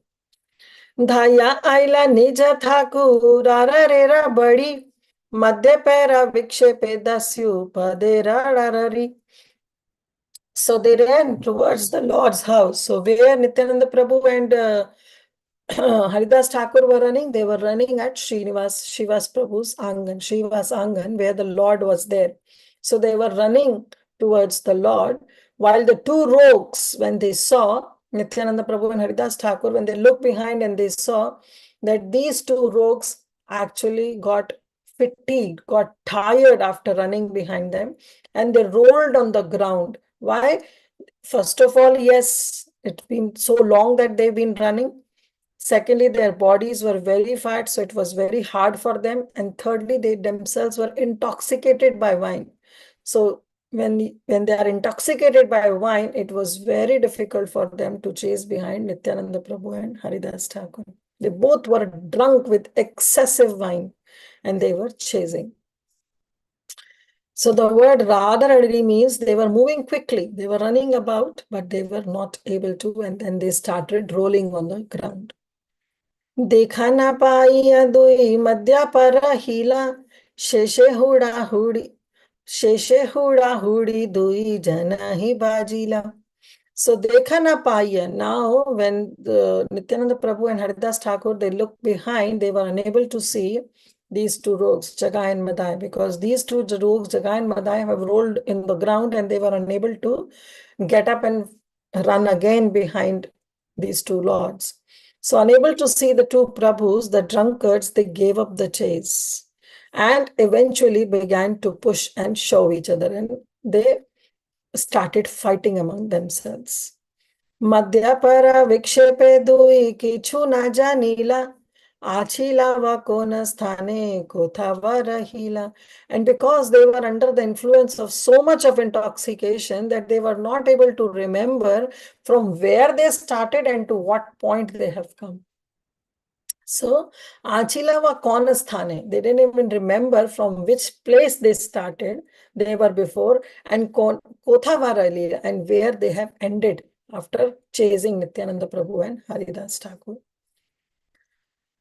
धाया आईला निज Thakur RERA बड़ी मध्य para विक्षेपे दस्यु पदे. So they ran towards the Lord's house. So where Nityananda Prabhu and Haridas Thakur were running, they were running at Shiva's Prabhu's Angan, Shiva's Angan, where the Lord was there. So they were running towards the Lord, while the two rogues, when they saw Nityananda Prabhu and Haridas Thakur, when they looked behind and they saw that these two rogues actually got fatigued, got tired after running behind them, and they rolled on the ground. Why? First of all, yes, it's been so long that they've been running. Secondly, their bodies were very fat, so it was very hard for them. And thirdly, they themselves were intoxicated by wine. So when they are intoxicated by wine, it was very difficult for them to chase behind Nityananda Prabhu and Haridas Thakur. They both were drunk with excessive wine and they were chasing. So the word Radharadi means they were moving quickly. They were running about, but they were not able to. And then they started rolling on the ground. देखा ना पाइया दुई मध्या पर हीला शेषे हुड़ा हुड़ी दुई जना ही बाजीला. So dekha na paiya. Now when Nityananda Prabhu and Haridas Thakur, they looked behind, they were unable to see these two rogues, Jagai and Madai, because these two rogues, Jagai and Madai, have rolled in the ground and they were unable to get up and run again behind these two lords. So unable to see the two Prabhus, the drunkards, they gave up the chase and eventually began to push and shove each other, and they started fighting among themselves. Madhya para vikshepe dui kichu na janila achila va kona sthane kotha va rahila. And because they were under the influence of so much of intoxication that they were not able to remember from where they started and to what point they have come. So, Achila va Konasthane, they didn't even remember from which place they started, they were before, and Kothavarali, and where they have ended after chasing Nityananda Prabhu and Haridas Thakur.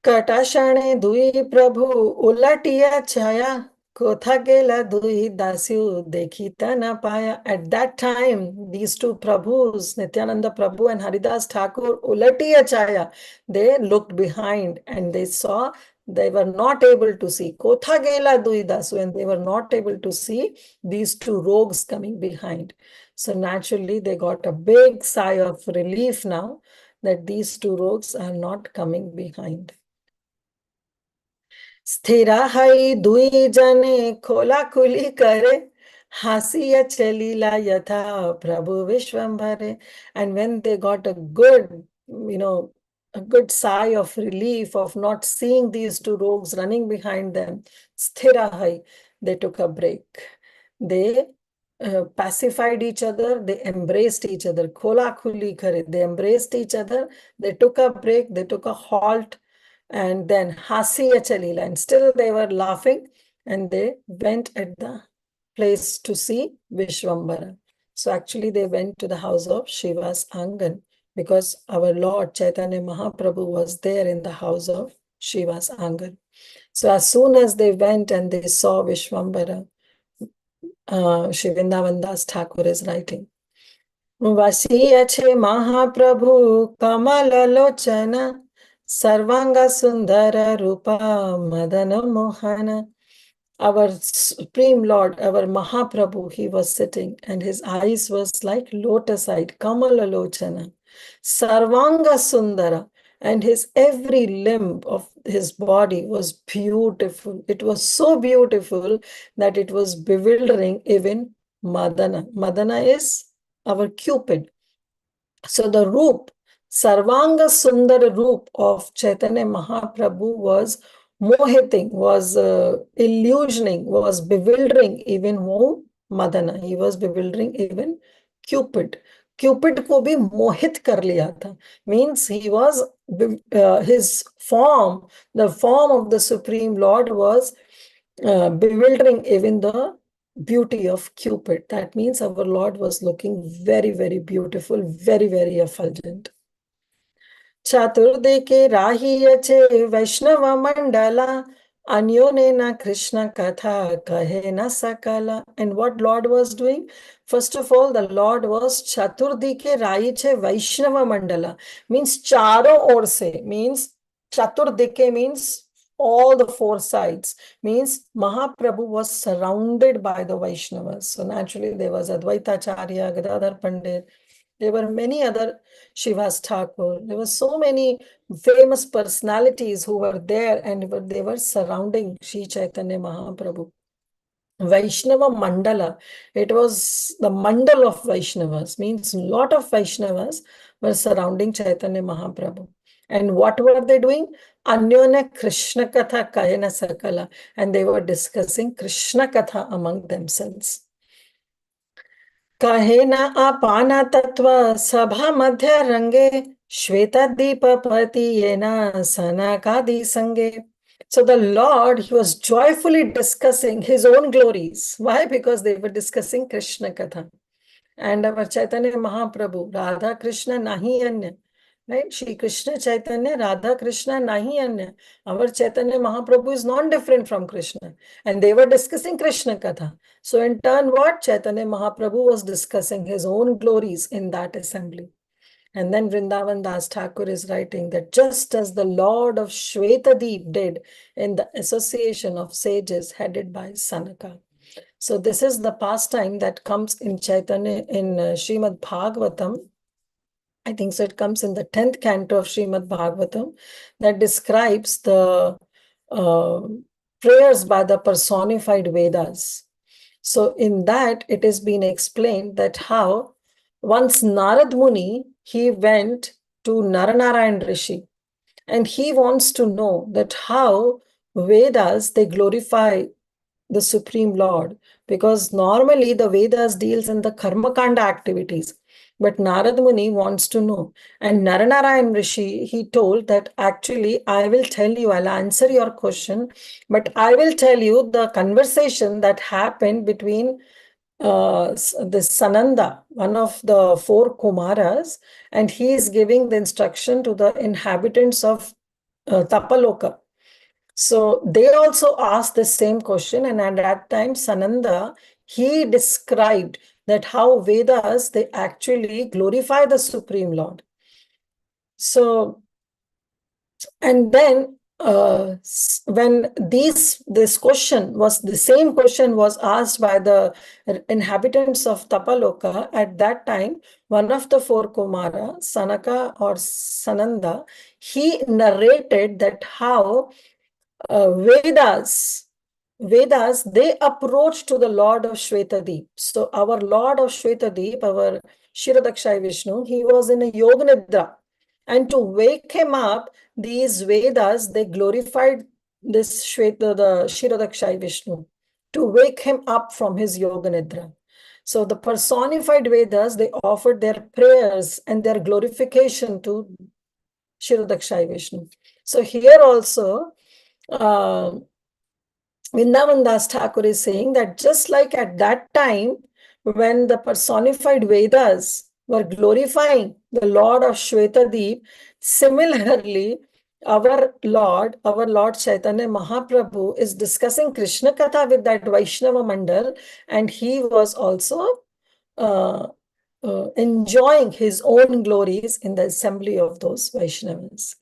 Katashane Dui Prabhu Ulatiya Chaya Kotha Gela Dui Dasyu Dekhita Na Paya. At that time, these two Prabhus, Nityananda Prabhu and Haridas Thakur, Ulatiya Chaya, they looked behind and they saw they were not able to see Kotha Gela Dui Dasu, and they were not able to see these two rogues coming behind. So naturally, they got a big sigh of relief now that these two rogues are not coming behind. स्थिरा हई दुई जने खोला खुली करे हासिया चलीला यथा प्रभु विश्वम्भरे. And when they got a good, a good sigh of relief of not seeing these two rogues running behind them, sthira hai, they took a break. They pacified each other, they embraced each other. Khola khuli kare, they embraced each other, they took a break, they took a halt, and then Hasiya Chalila, and still they were laughing, and they went at the place to see Vishwambara. So actually they went to the house of Shiva's Angan, because our Lord Chaitanya Mahaprabhu was there in the house of Shiva's Angan. So as soon as they went and they saw Vishwambara, Shivindavan Das Thakur is writing, Vasiyache Mahaprabhu Kamala Lochana Sarvanga Sundara Rupa Madana Mohana. Our Supreme Lord, our Mahaprabhu, he was sitting and his eyes was like lotus-eyed, Kamala Lochana, Sarvanga Sundara, and his every limb of his body was beautiful. It was so beautiful that it was bewildering even Madana. Madana is our Cupid. So the Roop, Sarvanga Sundara Roop of Chaitanya Mahaprabhu was mohiting, was illusioning, was bewildering even whom? Madana. He was bewildering even Cupid. Cupid ko bhi mohit kar liya tha. Means he was, his form, the form of the Supreme Lord was bewildering even the beauty of Cupid. That means our Lord was looking very, very beautiful, very, very effulgent. Chaturdeke rahiyache Vaishnava Mandala Anyone na Krishna Katha Kahe na Sakala. And what Lord was doing? First of all, the Lord was Chaturdike Rahiche Vaishnava Mandala. Means Charo or se. Means Chaturdike means all the four sides. Means Mahaprabhu was surrounded by the Vaishnavas. So naturally there was Advaitacharya, Gadadhar Pandit, There were many other Shivas Thakur. There were so many famous personalities who were there and they were surrounding Sri Chaitanya Mahaprabhu. Vaishnava Mandala. It was the mandal of Vaishnavas, means a lot of Vaishnavas were surrounding Chaitanya Mahaprabhu. And what were they doing? Anyona Krishna Katha Kayana Sakala. And they were discussing Krishna Katha among themselves. Kahena apana tattva sabha madhya range shweta deepa pati yena sanakadi sange. So the Lord, he was joyfully discussing his own glories. Why? Because they were discussing Krishna Katha. And our Chaitanya Mahaprabhu, Radha Krishna nahi anya. Right? Shri Krishna Chaitanya, Radha Krishna nahi anya. Our Chaitanya Mahaprabhu is non-different from Krishna. And they were discussing Krishna Katha. So in turn, what? Chaitanya Mahaprabhu was discussing his own glories in that assembly. And then Vrindavan Das Thakur is writing that just as the Lord of Shwetadeep did in the association of sages headed by Sanaka. So this is the pastime that comes in Chaitanya, in Srimad Bhagavatam. I think so it comes in the 10th canto of Srimad Bhagavatam that describes the prayers by the personified Vedas. So in that, it has been explained that how once Narad Muni, he went to Naranarayan Rishi, and he wants to know that how Vedas, they glorify the Supreme Lord, because normally the Vedas deals in the Karma Kanda activities. But Narad Muni wants to know. And Naranarayan Rishi, he told that actually, I will tell you, I'll answer your question, but I will tell you the conversation that happened between this Sananda, one of the 4 Kumaras, and he is giving the instruction to the inhabitants of Tapaloka. So they also asked the same question, and at that time, Sananda, he described that how Vedas, they actually glorify the Supreme Lord. So, and then when this question was, the same question was asked by the inhabitants of Tapaloka, at that time, one of the 4 Kumara, Sanaka or Sananda, he narrated that how Vedas, they approach to the Lord of Shwetadeep. So our Lord of Shwetadeep, our Shirodakshai Vishnu, he was in a Yoga Nidra. And to wake him up, these Vedas, they glorified this the Shirodakshai Vishnu, to wake him up from his Yoga Nidra. So the personified Vedas, they offered their prayers and their glorification to Shirodakshai Vishnu. So here also, Vrindavan Das Thakur is saying that just like at that time, when the personified Vedas were glorifying the Lord of Shwetadeep, similarly, our Lord Chaitanya Mahaprabhu is discussing Krishna Katha with that Vaishnava Mandal, and he was also enjoying his own glories in the assembly of those Vaishnavas.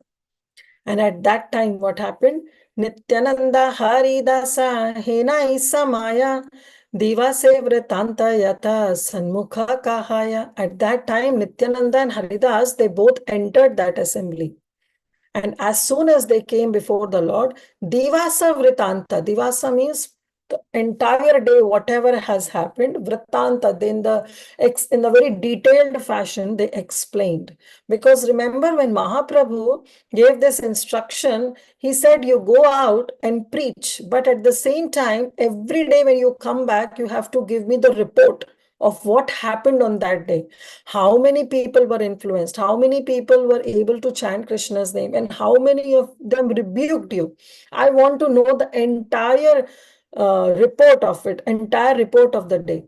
And at that time, what happened? Nityananda Haridasa Hena Isamaya Divase Vritanta Yata Sanmukha Kahaya. At that time, Nityananda and Haridas, they both entered that assembly. And as soon as they came before the Lord, Divasa Vritanta. Divasa means the entire day, whatever has happened, Vritanta, in the very detailed fashion, they explained. Because remember, when Mahaprabhu gave this instruction, he said, you go out and preach. But at the same time, every day when you come back, you have to give me the report of what happened on that day. How many people were influenced? How many people were able to chant Krishna's name? And how many of them rebuked you? I want to know the entire report of it, entire report of the day.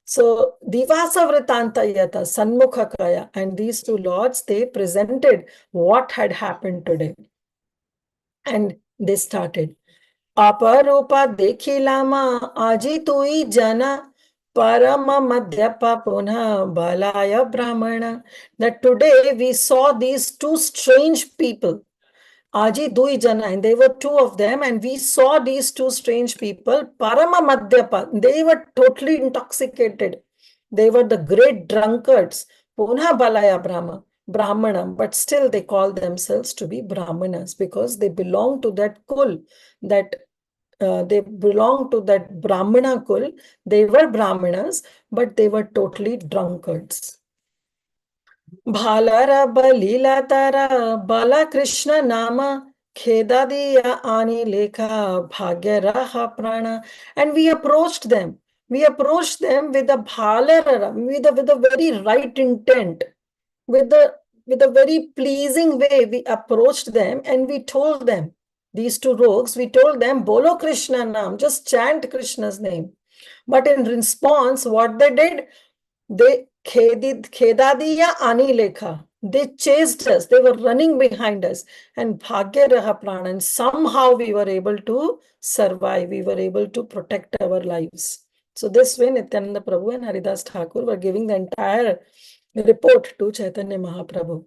So, Divasa Vritanta Yata, Sanmukha Kaya, and these 2 lords, they presented what had happened today. And they started. Aparupa Dekhilama Aji Tui Jana Parama Madhyapa Punha Balaya Brahmana. That today we saw these 2 strange people. Aji Dui Jana, and they were 2 of them, and we saw these 2 strange people, Parama Madhyapa, they were totally intoxicated. They were the great drunkards. Punha Balaya Brahmana, but still they call themselves to be Brahmanas because they belong to that kul, that they belong to that Brahmana kul. They were Brahmanas, but they were totally drunkards. Bhalara Balila Tara Bala Krishna Nama Khedadiya Ani Lekha Bhagya Raha Prana. And we approached them. We approached them with a bhalara, with a very right intent, with a very pleasing way. We approached them and we told them, these two rogues, we told them, Bolo Krishna Nam, just chant Krishna's name. But in response, what they did, they Khedadiya Ani Lekha. They chased us, they were running behind us, and Bhagya Raha Prana, and somehow we were able to survive, we were able to protect our lives. So this way, Nityananda Prabhu and Haridas Thakur were giving the entire report to Chaitanya Mahaprabhu.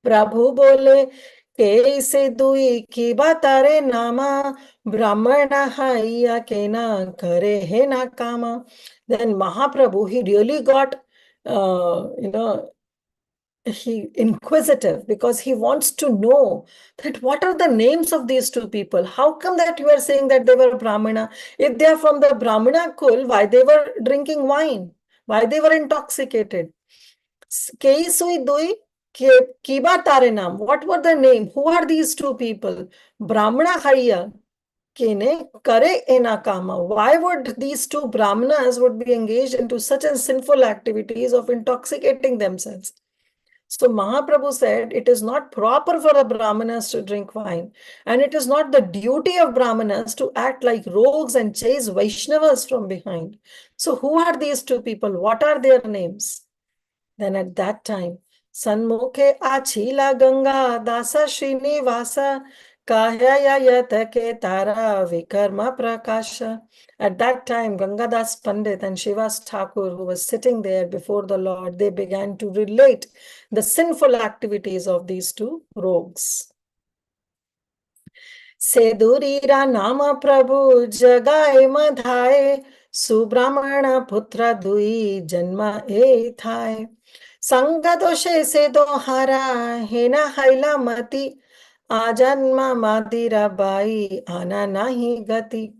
Prabhu bole, कैसे दुई की बतारे नामा ब्राह्मण हाइया के ना करे है ना कामा. Then Mahaprabhu, he really got he inquisitive because he wants to know that what are the names of these two people. How come that you are saying that they were Brahmana? If they are from the Brahmana kul, why they were drinking wine? Why they were intoxicated? Keisui Dui Kiba Tarenam. What were the name? Who are these two people? Brahmana Hayya Kene Kare Enakama. Why would these two Brahmanas would be engaged into such a sinful activities of intoxicating themselves? So Mahaprabhu said, it is not proper for a Brahmanas to drink wine. And it is not the duty of Brahmanas to act like rogues and chase Vaishnavas from behind. So who are these two people? What are their names? Then at that time, Sanmukhe Achila Ganga Dasa Srinivasa Kahya Yatake Tara Vikarma Prakasha. At that time, Gangadas Pandit and Shivas Thakur, who was sitting there before the Lord, they began to relate the sinful activities of these two rogues. Sedurira Nama Prabhu Jagai Madhai Subramana Putra Dui Janma E Thai. Sanga doshe se dohara hena haila mati ajanma madira bai ana nahi gati.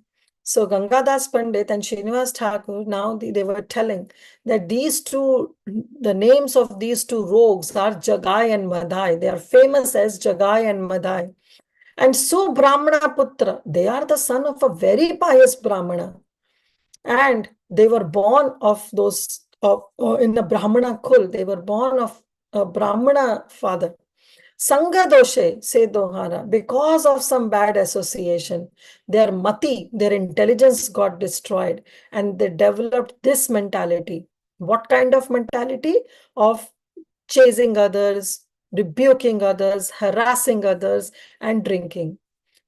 So Gangadas Pandit and Srinivas Thakur, now they were telling that these two, the names of these two rogues are Jagai and Madhai. They are famous as Jagai and Madhai. And so Brahmana Putra, they are the son of a very pious Brahmana. And they were born of those, in the Brahmana kul, they were born of a Brahmana father. Sanga doshe se dohara, because of some bad association, their mati, their intelligence got destroyed, and they developed this mentality. What kind of mentality? Of chasing others, rebuking others, harassing others, and drinking.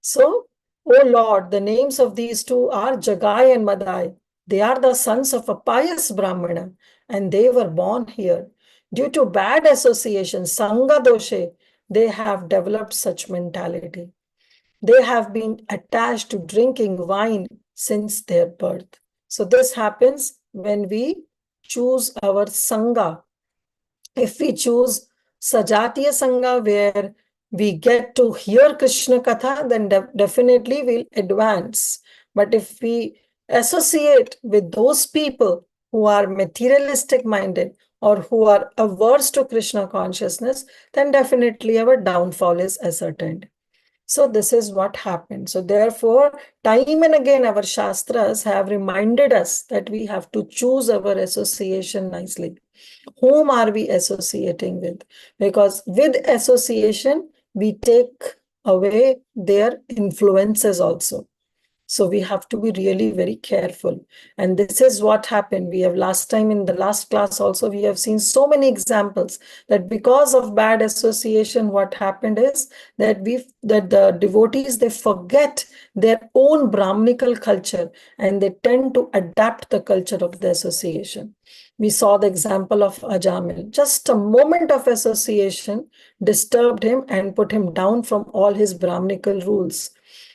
So, O Lord, the names of these two are Jagai and Madai. They are the sons of a pious Brahmana, and they were born here. Due to bad association, Sanga doshe, they have developed such mentality. They have been attached to drinking wine since their birth. So this happens when we choose our Sangha. If we choose Sajatiya Sangha, where we get to hear Krishna Katha, then definitely we'll advance. But if we associate with those people who are materialistic minded or who are averse to Krishna consciousness, then definitely our downfall is ascertained. So this is what happened. So therefore, time and again, our Shastras have reminded us that we have to choose our association nicely. Whom are we associating with? Because with association, we take away their influences also. So we have to be really very careful. And this is what happened. We have last time in the last class also, we have seen so many examples that because of bad association, what happened is that the devotees, they forget their own Brahminical culture and they tend to adapt the culture of the association. We saw the example of Ajamil. Just a moment of association disturbed him and put him down from all his Brahminical rules.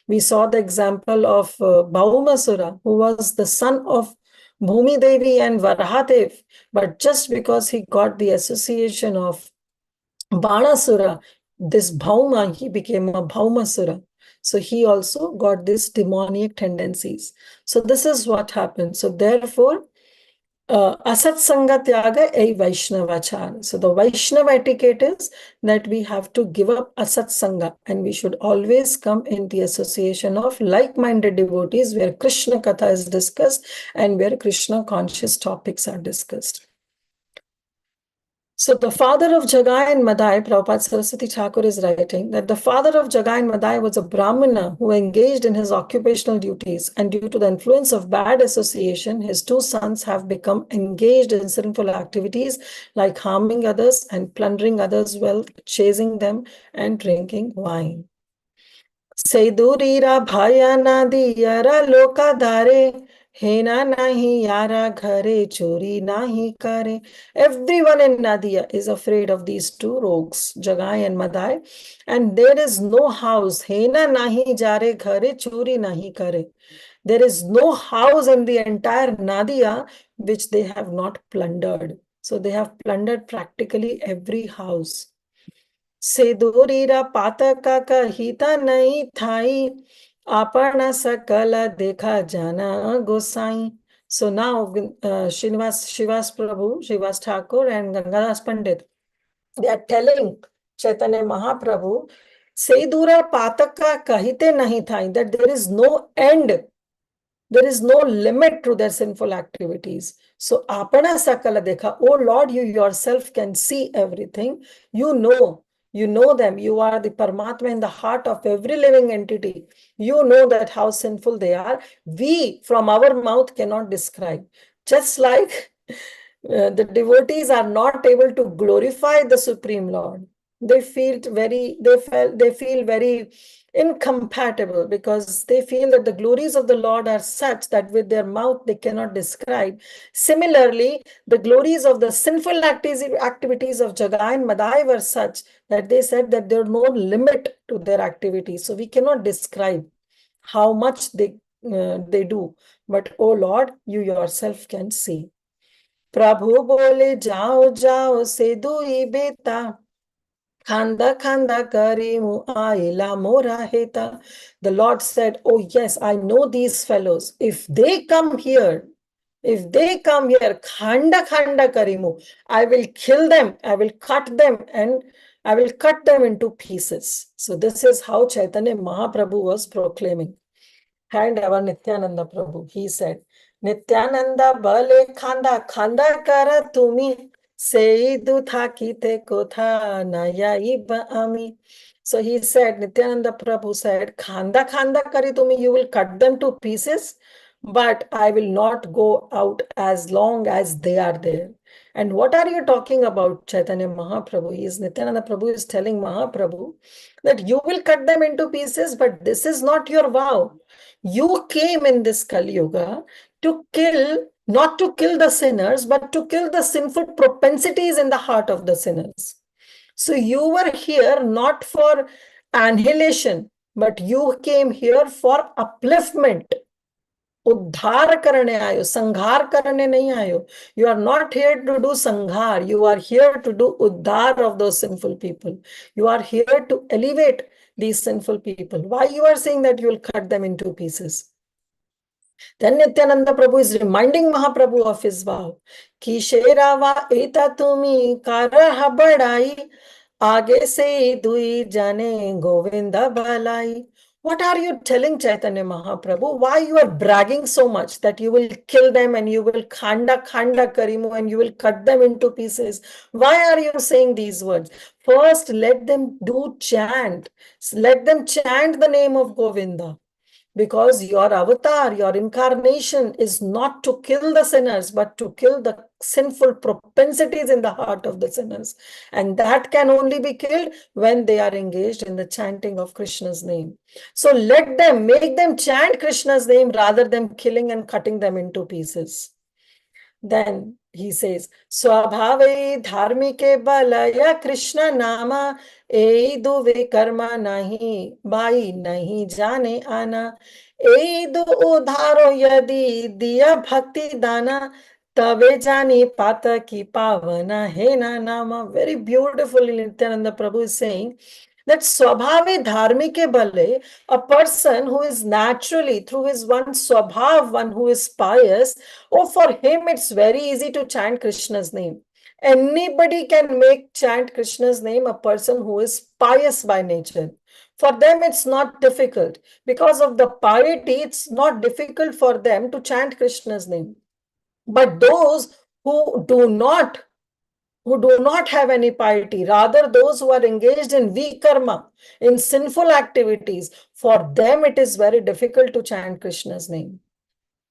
We saw the example of Bhaumasura, who was the son of Bhumi Devi and Varahadev. But just because he got the association of Banasura, this Bhauma, he became a Bhaumasura. So he also got these demonic tendencies. So this is what happened. So therefore, Asat Sanga Tyaga a Vaishnavachar. So the Vaishnava etiquette is that we have to give up Asat Sanga and we should always come in the association of like-minded devotees where Krishna Katha is discussed and where Krishna conscious topics are discussed. So the father of Jagai and Madai, Prabhupada Saraswati Thakur is writing that the father of Jagai and Madai was a Brahmana who engaged in his occupational duties, and due to the influence of bad association, his two sons have become engaged in sinful activities like harming others and plundering others' wealth, chasing them and drinking wine. Seidurira bhaya nadiyara loka dhare, hena nahi yara ghare, chori nahi kare. Everyone in Nadia is afraid of these two rogues, Jagai and Madai, and there is no house. Hena nahi jare ghare, chori nahi kare. There is no house in the entire Nadia which they have not plundered. So they have plundered practically every house. Sedurira pataka kahita nahi thai, apana sakala dekha jana gosai. So now Shivas Prabhu, Shivas Thakur and Gangadas Pandit, they are telling Chaitanya Mahaprabhu, Sedura pataka kahite nahi thai, that there is no end. There is no limit to their sinful activities. So, apana sakala dekha, oh Lord, you yourself can see everything. You know them. You are the Paramatma in the heart of every living entity. You know that how sinful they are. We, from our mouth, cannot describe. Just like the devotees are not able to glorify the Supreme Lord. They feel very incompatible because they feel that the glories of the Lord are such that with their mouth they cannot describe. Similarly, the glories of the sinful activities of Jagai and Madai were such that they said that there is no limit to their activities. So we cannot describe how much they do. But oh Lord, you yourself can see. Prabhu bole jao jao se dui beta. Khanda khanda karimu aila mora heta. The Lord said, oh yes, I know these fellows. If they come here, khanda khanda karimu, I will kill them, I will cut them, and I will cut them into pieces. So this is how Chaitanya Mahaprabhu was proclaiming. And our Nityananda Prabhu, he said, Nityananda bale khanda khanda kara tumi, seidu thakite kotha nayaiba ami. So he said, Nityananda Prabhu said, khanda khanda kari tumi, you will cut them to pieces, but I will not go out as long as they are there. And what are you talking about, Chaitanya Mahaprabhu? Nityananda Prabhu is telling Mahaprabhu that you will cut them into pieces, but this is not your vow. You came in this Kali Yuga to kill, not to kill the sinners, but to kill the sinful propensities in the heart of the sinners. So you were here not for annihilation, but you came here for upliftment. उद्धार करने आयो, संघार करने नहीं आयो. You are not here to do sanghar. You are here to do uddhar of those sinful people. You are here to elevate these sinful people. Why you are saying that you will cut them into pieces? Then Nityananda Prabhu is reminding Mahaprabhu of his vow. Ki sherava eta tumi karaha badai, aage se dui jane Govinda balai. What are you telling Chaitanya Mahaprabhu? Why you are bragging so much that you will kill them and you will khanda karimu and you will cut them into pieces? Why are you saying these words? First, let them do chant. Let them chant the name of Govinda. Because your avatar, your incarnation is not to kill the sinners, but to kill the sinful propensities in the heart of the sinners. And that can only be killed when they are engaged in the chanting of Krishna's name. So make them chant Krishna's name rather than killing and cutting them into pieces. Then he says, Swabhave dharmike balaya Krishna nama eidu vikarma nahi bai nahi jane ana eidu udharo yadi diya bhakti dana tabe jani pata ki pavana hena nama. Very beautifully Nityananda Prabhu is saying that swabhave dharmike bale, a person who is naturally through his one swabhav, one who is pious, oh, for him it's very easy to chant Krishna's name. Anybody can make chant Krishna's name, a person who is pious by nature. For them, it's not difficult. Because of the piety, it's not difficult for them to chant Krishna's name. But those who do not have any piety, rather those who are engaged in vikarma, in sinful activities, for them it is very difficult to chant Krishna's name.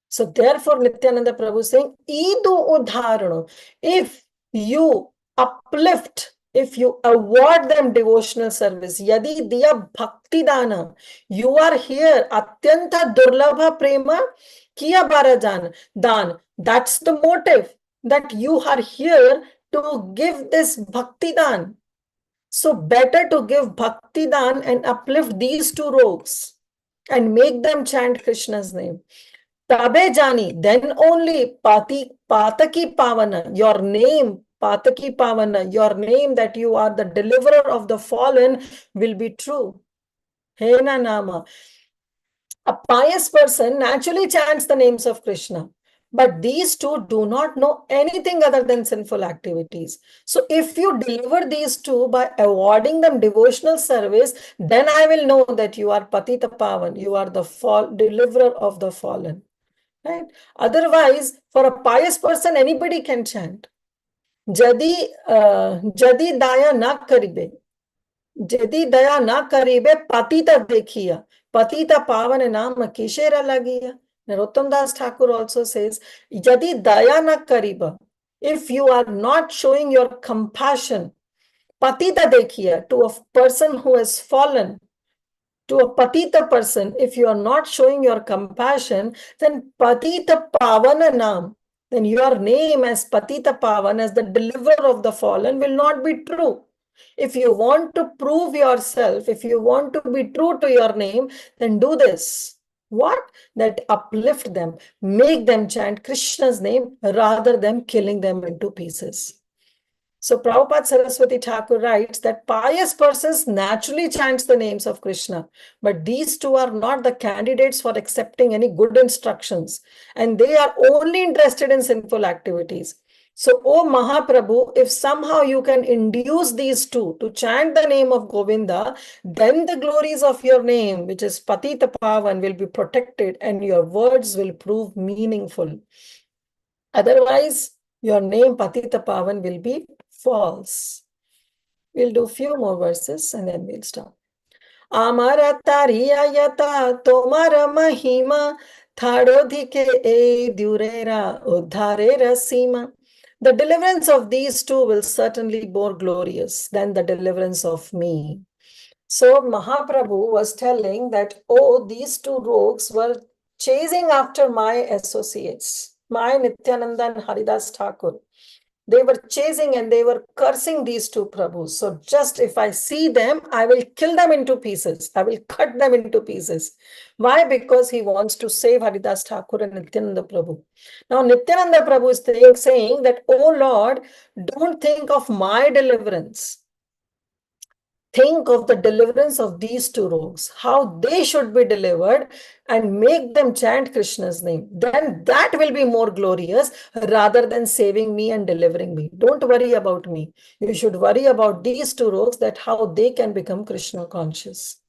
So therefore, Nityananda Prabhu is saying, Idu udharano, if you uplift, if you award them devotional service, yadi diya bhakti dana, you are here, atyanta durlabha prema, kiya barajan dan. That's the motive, that you are here to give this bhakti dan. So better to give bhakti dan and uplift these two rogues and make them chant Krishna's name. Tabe jani, then only pataki pavana, your name, pataki pavana, your name that you are the deliverer of the fallen will be true. Hena nama. A pious person naturally chants the names of Krishna. But these two do not know anything other than sinful activities. So if you deliver these two by awarding them devotional service, then I will know that you are Patita Pavan, you are the deliverer of the fallen. Right? Otherwise, for a pious person, anybody can chant. Jadi daya na karibe. Jadi daya na karibe patita dekhiya. Patita pavan naam kishera lagiya. Narottam Das Thakur also says, Jadi daya na kariba. If you are not showing your compassion, patita dekhiya, to a person who has fallen, to a patita person, if you are not showing your compassion, then patita pavana nam, then your name as patita pavan, as the deliverer of the fallen, will not be true. If you want to prove yourself, if you want to be true to your name, then do this. What? That uplift them, make them chant Krishna's name rather than killing them into pieces. So Prabhupada Saraswati Thakur writes that pious persons naturally chant the names of Krishna, but these two are not the candidates for accepting any good instructions, and they are only interested in sinful activities. So, O Mahaprabhu, if somehow you can induce these two to chant the name of Govinda, then the glories of your name, which is Patita Pavan, will be protected and your words will prove meaningful. Otherwise, your name Patita Pavan will be false. We'll do a few more verses and then we'll stop. Amara tariya yata tomara mahima thadodhike e durera uddharera sima. The deliverance of these two will certainly be more glorious than the deliverance of me. So Mahaprabhu was telling that, oh, these two rogues were chasing after my associates, my Nityananda and Haridas Thakur. They were chasing and they were cursing these two Prabhus. So just if I see them, I will kill them into pieces. I will cut them into pieces. Why? Because he wants to save Haridas Thakur and Nityananda Prabhu. Now Nityananda Prabhu is saying that, oh Lord, don't think of my deliverance. Think of the deliverance of these two rogues, how they should be delivered, and make them chant Krishna's name. Then that will be more glorious rather than saving me and delivering me. Don't worry about me. You should worry about these two rogues, that how they can become Krishna conscious.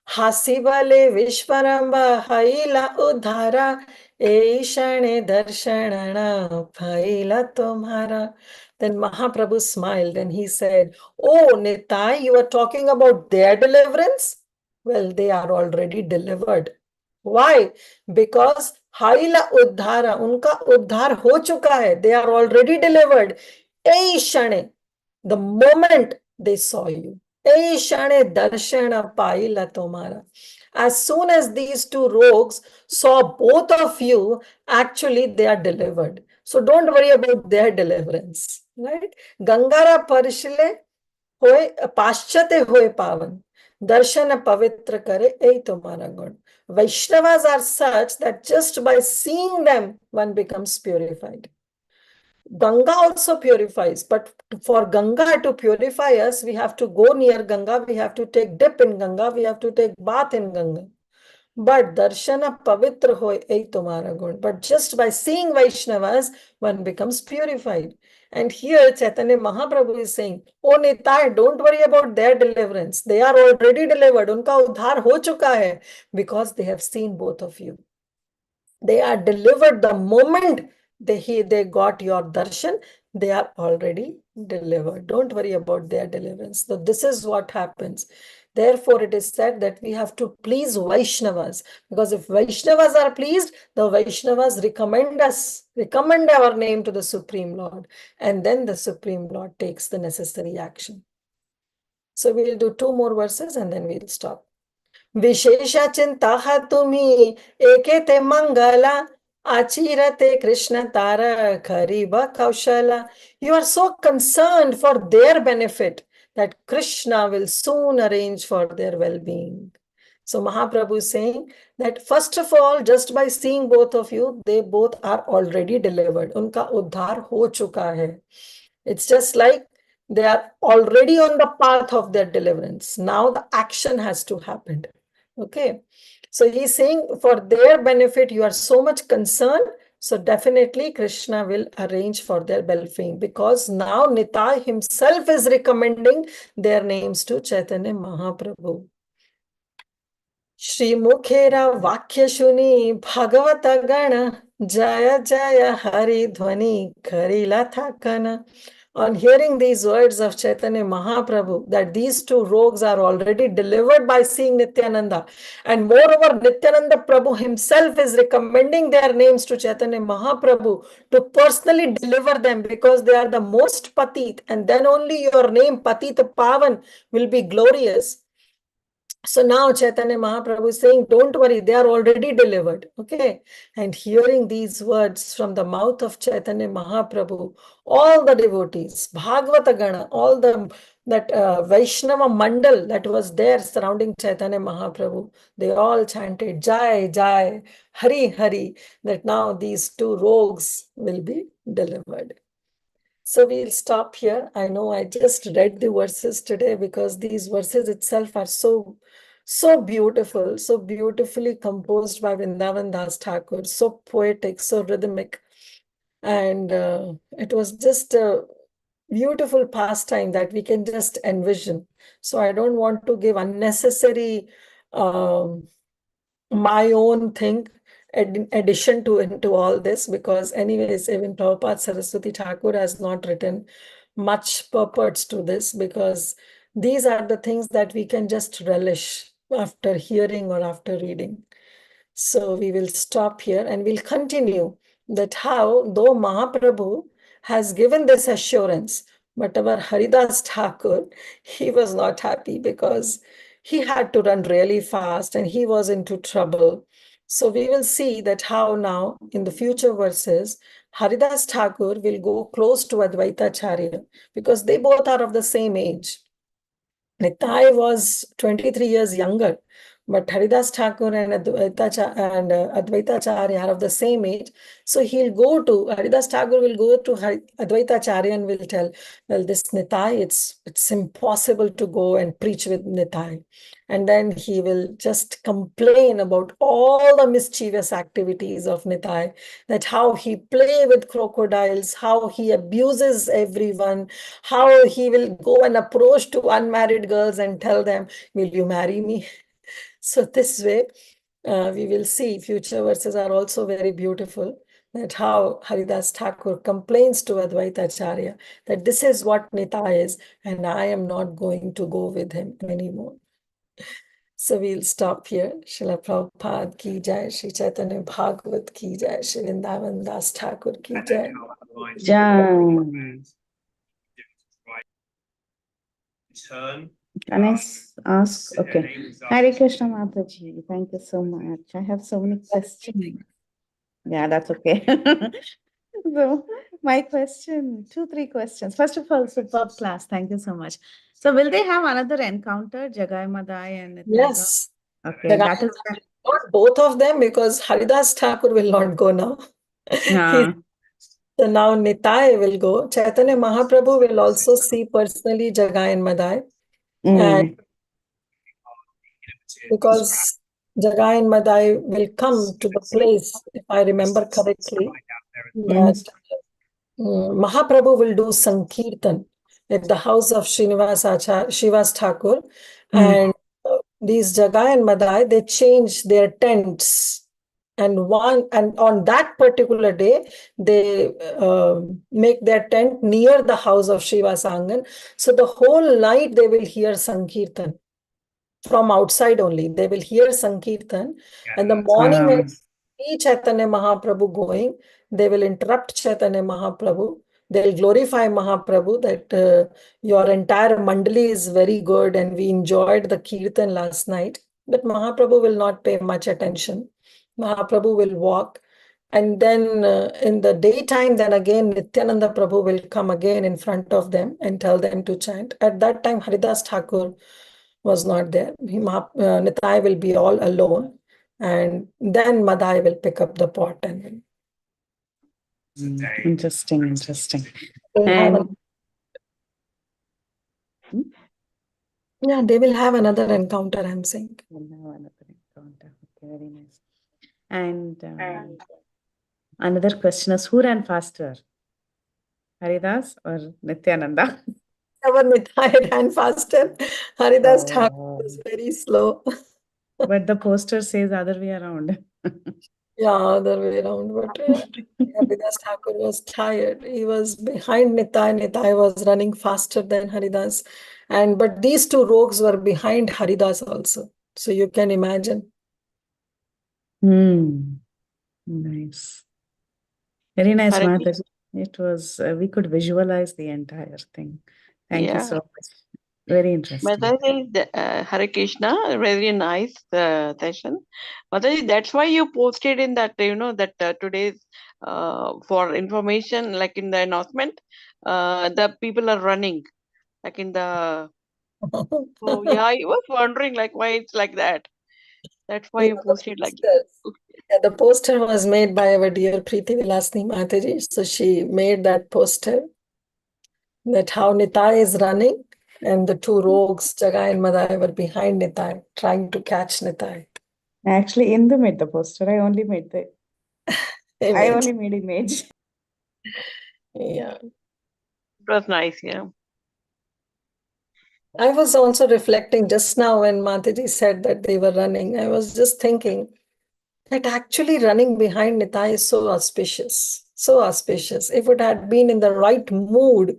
Hasibale Vishwaramba Haila Udhara Eishane Darshanana Haila Tomhara. Then Mahaprabhu smiled and he said, oh, Nitai, you are talking about their deliverance? Well, they are already delivered. Why? Because Haila Uddhara, unka uddhar ho chuka hai. They are already delivered. Eishane, the moment they saw you. Eishane darshana paila tomara. As soon as these two rogues saw both of you, actually they are delivered. So don't worry about their deliverance, right? Gangara parishile hoy paschate hoy pavan. Darshana pavitra kare ei tumhara gun. Vaishnavas are such that just by seeing them, one becomes purified. Ganga also purifies, but for Ganga to purify us, we have to go near Ganga, we have to take dip in Ganga, we have to take bath in Ganga. But darshana pavitra hoy ei tumhara gun. But just by seeing Vaishnavas, one becomes purified. And here Chaitanya Mahaprabhu is saying, oh Nitai, don't worry about their deliverance. They are already delivered. Unka udhar ho chuka hai, because they have seen both of you. They are delivered the moment they got your darshan. They are already delivered. Don't worry about their deliverance. So this is what happens. Therefore, it is said that we have to please Vaishnavas, because if Vaishnavas are pleased, the Vaishnavas recommend our name to the Supreme Lord, and then the Supreme Lord takes the necessary action. So we'll do 2 more verses and then we'll stop. विशेषा चिंता तुम्ही एके ते मंगला आचीरते कृष्ण तारा खरीबा Kaushala. You are so concerned for their benefit that Krishna will soon arrange for their well-being. So Mahaprabhu is saying that first of all, just by seeing both of you, they both are already delivered. Unka uddhar ho chuka hai. It's just like they are already on the path of their deliverance. Now the action has to happen. Okay, so he's saying for their benefit, you are so much concerned. So definitely Krishna will arrange for their well-being, because now Nitai himself is recommending their names to Chaitanya Mahaprabhu. Shri Mukhera Vakya Shuni Bhagavata Gana Jaya Jaya Hari Dhvani Karila Thakana. On hearing these words of Chaitanya Mahaprabhu, that these 2 rogues are already delivered by seeing Nityananda, and moreover Nityananda Prabhu himself is recommending their names to Chaitanya Mahaprabhu to personally deliver them, because they are the most patit, and then only your name Patit Pavan will be glorious. So now Chaitanya Mahaprabhu is saying, don't worry, they are already delivered. Okay. And hearing these words from the mouth of Chaitanya Mahaprabhu, all the devotees, Bhagavata Gana, all that Vaishnava Mandal that was there surrounding Chaitanya Mahaprabhu, they all chanted Jai, Jai, Hari, Hari, that now these 2 rogues will be delivered. So we'll stop here. I know I just read the verses today because these verses itself are so beautiful, so beautifully composed by Vrindavan Das Thakur, so poetic, so rhythmic. And it was just a beautiful pastime that we can just envision. So I don't want to give unnecessary my own thing addition to all this, because anyways, even Prabhupada Saraswati Thakur has not written much purports to this, because these are the things that we can just relish after hearing or after reading. So we will stop here and we'll continue that how though Mahaprabhu has given this assurance, but our Haridas Thakur, he was not happy because he had to run really fast and he was into trouble. So we will see that how now in the future verses, Haridas Thakur will go close to Advaita Acharya, because they both are of the same age. Nitai was 23 years younger, but Haridas Thakur and Advaita Acharya are of the same age. So Haridas Thakur will go to Advaita Acharya and will tell, well, this Nitai, it's impossible to go and preach with Nitai. And then he will just complain about all the mischievous activities of Nitai, that how he play with crocodiles, how he abuses everyone, how he will go and approach to unmarried girls and tell them, will you marry me? So this way, we will see future verses are also very beautiful, that how Haridas Thakur complains to Advaita Acharya that this is what Nitai is, and I am not going to go with him anymore. So we'll stop here. Srila Prabhupada ki jai, Shri Chaitanya Bhagavat ki jai, Shri Vrindavan Das Thakur ki jai. Jai. Can I ask? Okay. Hare Krishna Mataji, thank you so much. I have so many questions. Yeah, that's okay. So, my question, 3 questions. First of all, superb class. Thank you so much. So, will they have another encounter, Jagai Madai and Nityananda? Yes. Okay, Jagai that is. Not both of them, because Haridas Thakur will not go now. Yeah. So now Nitai will go. Chaitanya Mahaprabhu will also see personally Jagai and Madai. And because Jagai and Madai will come to the place, if I remember correctly, that Mahaprabhu will do Sankirtan at the house of Srivas Thakur. And these Jagai and Madai, they change their tents. And on that particular day, they make their tent near the house of Srivas Angan. So the whole night they will hear Sankirtan. From outside only, they will hear Sankirtan. And the morning, when see Chaitanya Mahaprabhu going, they will interrupt Chaitanya Mahaprabhu. They'll glorify Mahaprabhu that your entire mandali is very good and we enjoyed the Kirtan last night. But Mahaprabhu will not pay much attention. Mahaprabhu will walk. And then in the daytime, then again, Nityananda Prabhu will come again in front of them and tell them to chant. At that time, Haridas Thakur was not there. Nitai will be all alone. And then Madai will pick up the pot and Interesting. they'll have yeah, they will have another encounter, I'm saying. Another encounter. Okay, very nice. And another question is, who ran faster? Haridas or Nityananda? Our Nitai ran faster. Haridas Thakur was very slow. But the poster says other way around. Yeah, other way around. But Haridas Thakur was tired. He was behind Nitai. Nitai was running faster than Haridas. But these two rogues were behind Haridas also. So you can imagine. Nice. Very nice, Hare Mataji. It was, we could visualize the entire thing. Thank you so much. Very interesting. Mataji, Hare Krishna, very nice session. Mataji, that's why you posted in that, that today's for information, like in the announcement, the people are running, like in the. So yeah, I was wondering like why it's like that. That's why you posted like that. Yeah, the poster was made by our dear Preeti Vilasni Mataji. So she made that poster that how Nitai is running and the two rogues, Jagai and Madai, were behind Nitai, trying to catch Nitai. Actually, Indu made the poster. I only made image. Yeah. It was nice, yeah. I was also reflecting just now when Mataji said that they were running. I was just thinking that actually running behind Nitai is so auspicious. So auspicious. If it had been in the right mood,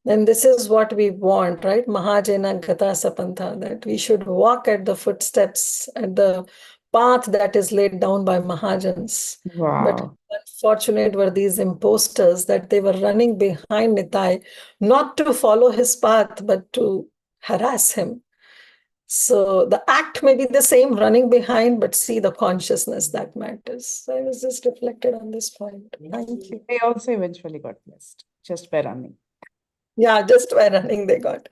then this is what we want, right? Mahajena Gata Sapantha, that we should walk at the footsteps, at the path that is laid down by Mahajans. Wow. But unfortunate were these imposters that they were running behind Nitai, not to follow his path, but to harass him. So the act may be the same, running behind, but see the consciousness that matters. So I was just reflected on this point. Thank you. They also eventually got blessed just by running. Yeah, just by running they got.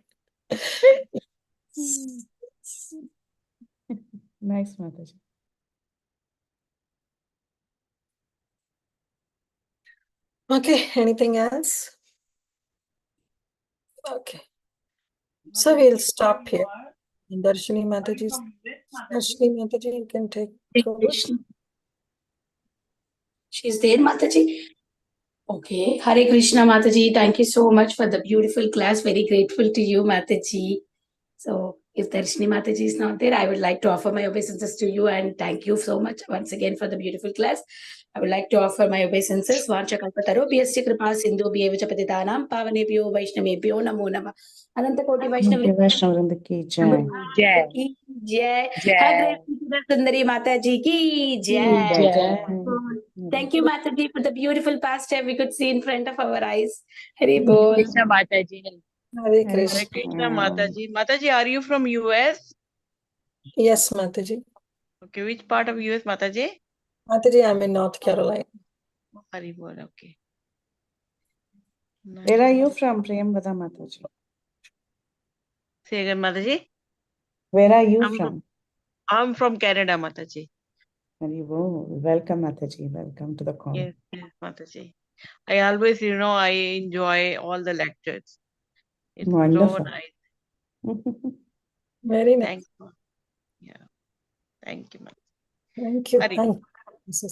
Nice, Mataji. Okay, anything else? Okay. So we'll stop here. Darshini Mataji, you can take over. She's there, Mataji. Okay. Hare Krishna, Mataji. Thank you so much for the beautiful class. Very grateful to you, Mataji. So if Darshini Mataji is not there, I would like to offer my obeisances to you and thank you so much once again for the beautiful class. I would like to offer my obeisances. Vanchakalpatarobhyasya kripa sindhubhyev cha patitanam pavanebhyo vaishnavebhyo namo namah. Ananta Koti Vaishnavrinda ki jai. Jai. Ki jai. Jai. Hare Krishna Sundari Mataji ki jai. Jai. Thank you, Mataji, for the beautiful pastime we could see in front of our eyes. Hari Hare bol. Krishna Mataji. Hare Hare Krishna. Krishna, Mataji. Mataji, are you from US? Yes, Mataji. Okay, which part of US, Mataji? Mataji, I'm in North Carolina. Haribol, okay. Where are you from, Priyamvada Mataji? Say again, Mataji. Where are you I'm from? I'm from Canada, Mataji. Welcome, Mataji. Welcome to the call. Yes, Mataji. I always, I enjoy all the lectures. It's Wonderful. so nice. Very nice. Thank you. Yeah. Thank you, Mataji. Thank you. Hari Thank you.